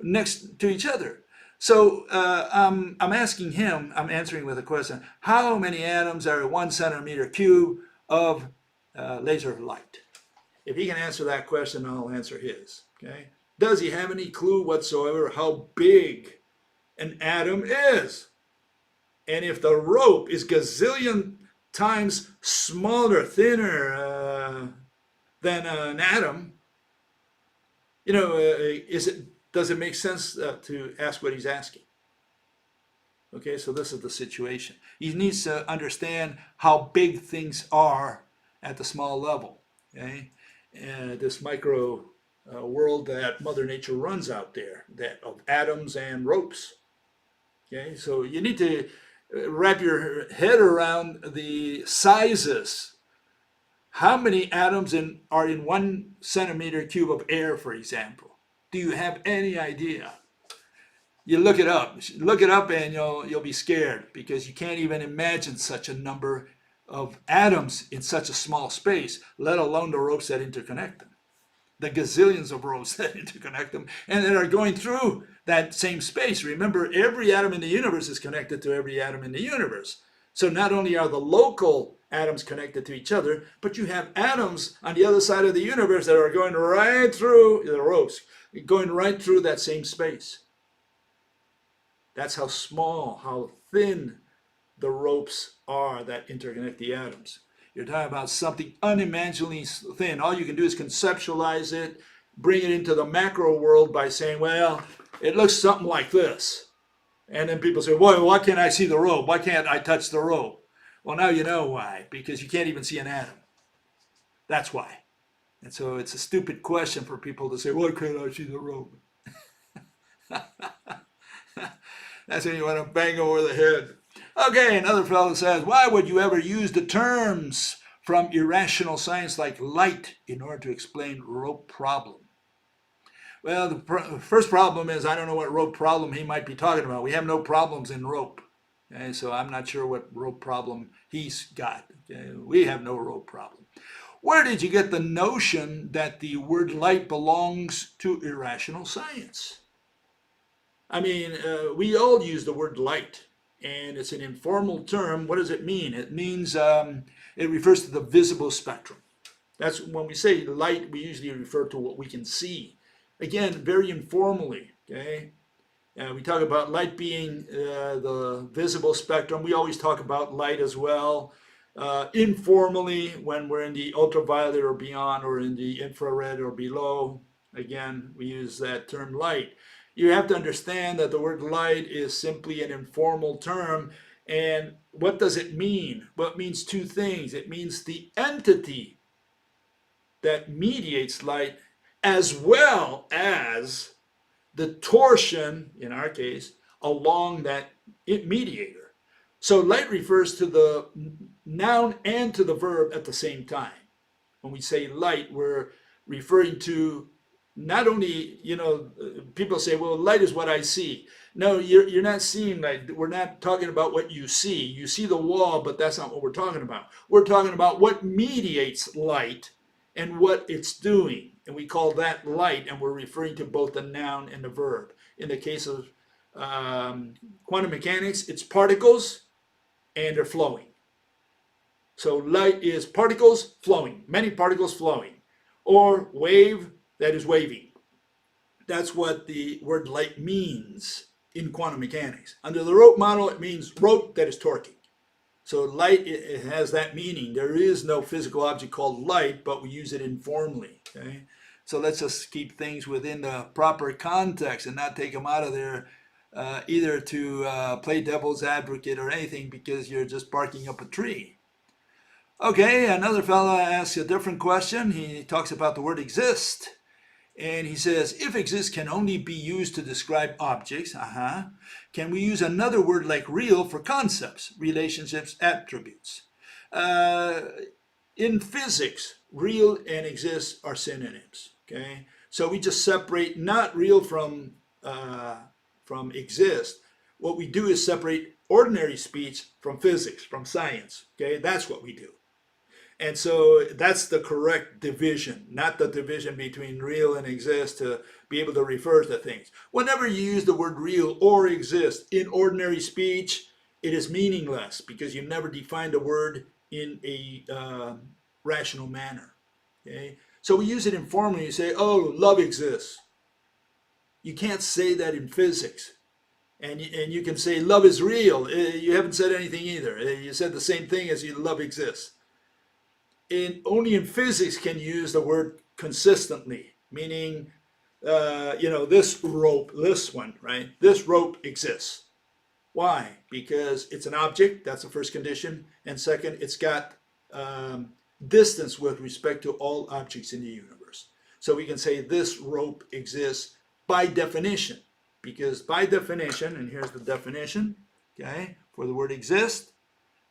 next to each other? So I'm asking him, I'm answering with a question, how many atoms are 1 centimeter cube of laser light? If he can answer that question, I'll answer his. Okay? Does he have any clue whatsoever how big an atom is? And if the rope is gazillion times smaller, thinner than an atom, does it make sense to ask what he's asking? Okay, so this is the situation. He needs to understand how big things are at the small level. Okay, and this micro world that Mother Nature runs out there, that of atoms and ropes. Okay, so you need to wrap your head around the sizes. How many atoms are in 1 centimeter cube of air, for example? Do you have any idea? You look it up. Look it up and you'll be scared because you can't even imagine such a number of atoms in such a small space, let alone the ropes that interconnect them. The gazillions of ropes that interconnect them and that are going through that same space. Remember, every atom in the universe is connected to every atom in the universe. So not only are the local atoms connected to each other, but you have atoms on the other side of the universe that are going right through the ropes, going right through that same space. That's how small, how thin the ropes are that interconnect the atoms. You're talking about something unimaginably thin. All you can do is conceptualize it, bring it into the macro world by saying, well, it looks something like this. And then people say, well, why can't I see the rope? Why can't I touch the rope? Well, now you know why, because you can't even see an atom. That's why. And so it's a stupid question for people to say, why can't I see the rope? That's when you want to bang over the head. Okay, another fellow says, why would you ever use the terms from irrational science like light in order to explain rope problem? Well, the first problem is I don't know what rope problem he might be talking about. We have no problems in rope. Okay, so I'm not sure what rope problem he's got. Okay, we have no rope problem. Where did you get the notion that the word light belongs to irrational science? I mean, we all use the word light. and it's an informal term. What does it mean? It means it refers to the visible spectrum. That's when we say light, we usually refer to what we can see. Again, very informally, okay? We talk about light being the visible spectrum. We always talk about light as well. Informally, when we're in the ultraviolet or beyond, or in the infrared or below, again, we use that term light. You have to understand that the word light is simply an informal term. And what does it mean? Well, it means two things. It means the entity that mediates light, as well as the torsion, in our case, along that mediator. So light refers to the noun and to the verb at the same time. When we say light, we're referring to not only, people say, well, light is what I see. No, you're not seeing light. We're not talking about what you see. You see the wall, but that's not what we're talking about. We're talking about what mediates light and what it's doing. And we call that light, and we're referring to both the noun and the verb. In the case of quantum mechanics, it's particles and they're flowing. So light is particles flowing, many particles flowing, or wave that is waving. That's what the word light means in quantum mechanics. Under the rope model, it means rope that is torquing. So light, it has that meaning. There is no physical object called light, but we use it informally. Okay? So let's just keep things within the proper context and not take them out of there either to play devil's advocate or anything, because you're just barking up a tree. Okay, another fellow asks a different question. He talks about the word exist. And he says, if exist can only be used to describe objects, can we use another word like real for concepts, relationships, attributes? In physics, real and exist are synonyms. Okay, so we just separate not real from exist. What we do is separate ordinary speech from physics, from science. Okay, that's what we do. And so that's the correct division, not the division between real and exist to be able to refer to things. Whenever you use the word real or exist in ordinary speech, it is meaningless because you never define the word in a rational manner. Okay? So we use it informally. You say, oh, love exists. You can't say that in physics. And you can say love is real. You haven't said anything either. You said the same thing as love exists. Only in physics can you use the word consistently, meaning, this rope, this one, right? This rope exists. Why? Because it's an object, that's the first condition. And second, it's got distance with respect to all objects in the universe. So we can say this rope exists by definition, because by definition, and here's the definition, okay, for the word exist,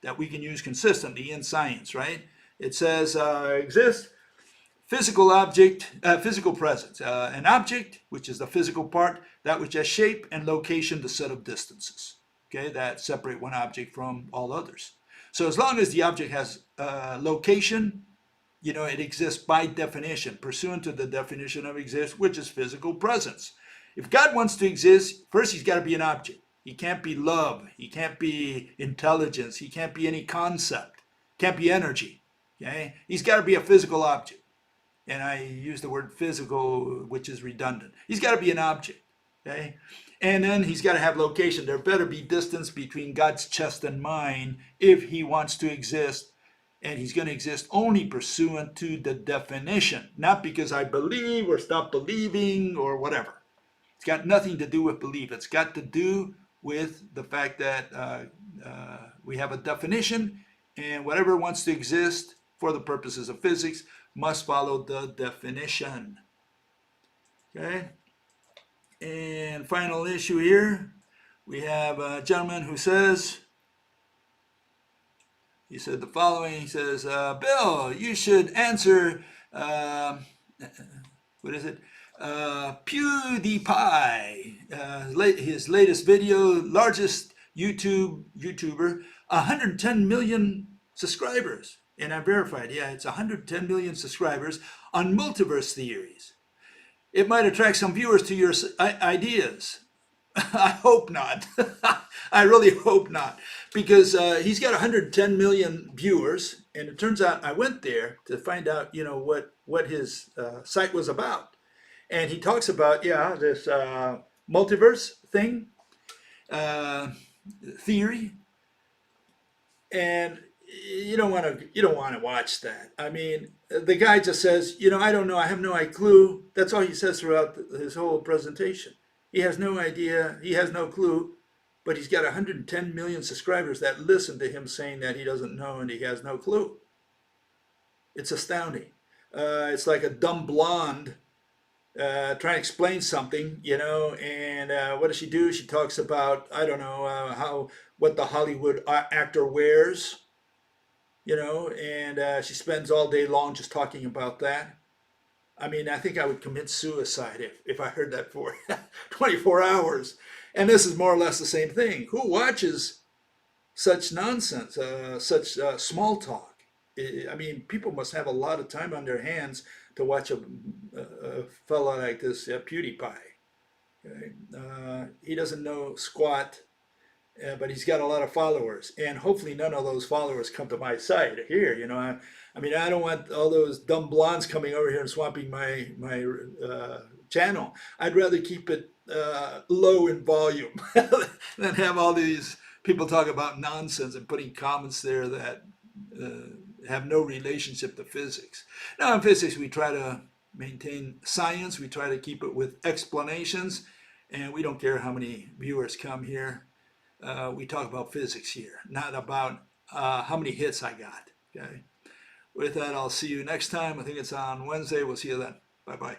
that we can use consistently in science, right? It says exist, physical object, physical presence. An object, which is the physical part, that which has shape and location, the set of distances. Okay, that separate one object from all others. So as long as the object has location, it exists by definition, pursuant to the definition of exist, which is physical presence. If God wants to exist, first he's got to be an object. He can't be love. He can't be intelligence. He can't be any concept. Can't be energy. Okay? He's got to be a physical object. And I use the word physical, which is redundant. He's got to be an object. Okay? And then he's got to have location. There better be distance between God's chest and mine if he wants to exist. And he's going to exist only pursuant to the definition. Not because I believe or stop believing or whatever. It's got nothing to do with belief. It's got to do with the fact that we have a definition, and whatever wants to exist for the purposes of physics must follow the definition. Okay? And final issue here, we have a gentleman who says, he said the following, he says, Bill, you should answer, what is it? PewDiePie, his latest video, largest YouTuber, 110 million subscribers. And I verified, yeah, it's 110 million subscribers on multiverse theories. It might attract some viewers to your ideas. I hope not. I really hope not, because he's got 110 million viewers, and it turns out I went there to find out, what his site was about, and he talks about this multiverse thing, uh, theory, and you don't want to watch that. I mean, the guy just says, I don't know, I have no clue. That's all he says throughout his whole presentation. He has no idea, he has no clue, but he's got 110 million subscribers that listen to him saying that he doesn't know and he has no clue. It's astounding. It's like a dumb blonde trying to explain something, and what does she do? She talks about, I don't know, what the Hollywood actor wears, and she spends all day long just talking about that. I mean, I think I would commit suicide if I heard that for 24 hours. And this is more or less the same thing. Who watches such nonsense, such small talk? I mean, people must have a lot of time on their hands to watch a fellow like this PewDiePie. Okay? He doesn't know squat, but he's got a lot of followers, and hopefully none of those followers come to my side here. I mean, I don't want all those dumb blondes coming over here and swamping my channel. I'd rather keep it low in volume than have all these people talk about nonsense and putting comments there that have no relationship to physics. Now, in physics, we try to maintain science. We try to keep it with explanations, and we don't care how many viewers come here. We talk about physics here, not about how many hits I got. Okay. With that, I'll see you next time. I think it's on Wednesday. We'll see you then. Bye-bye.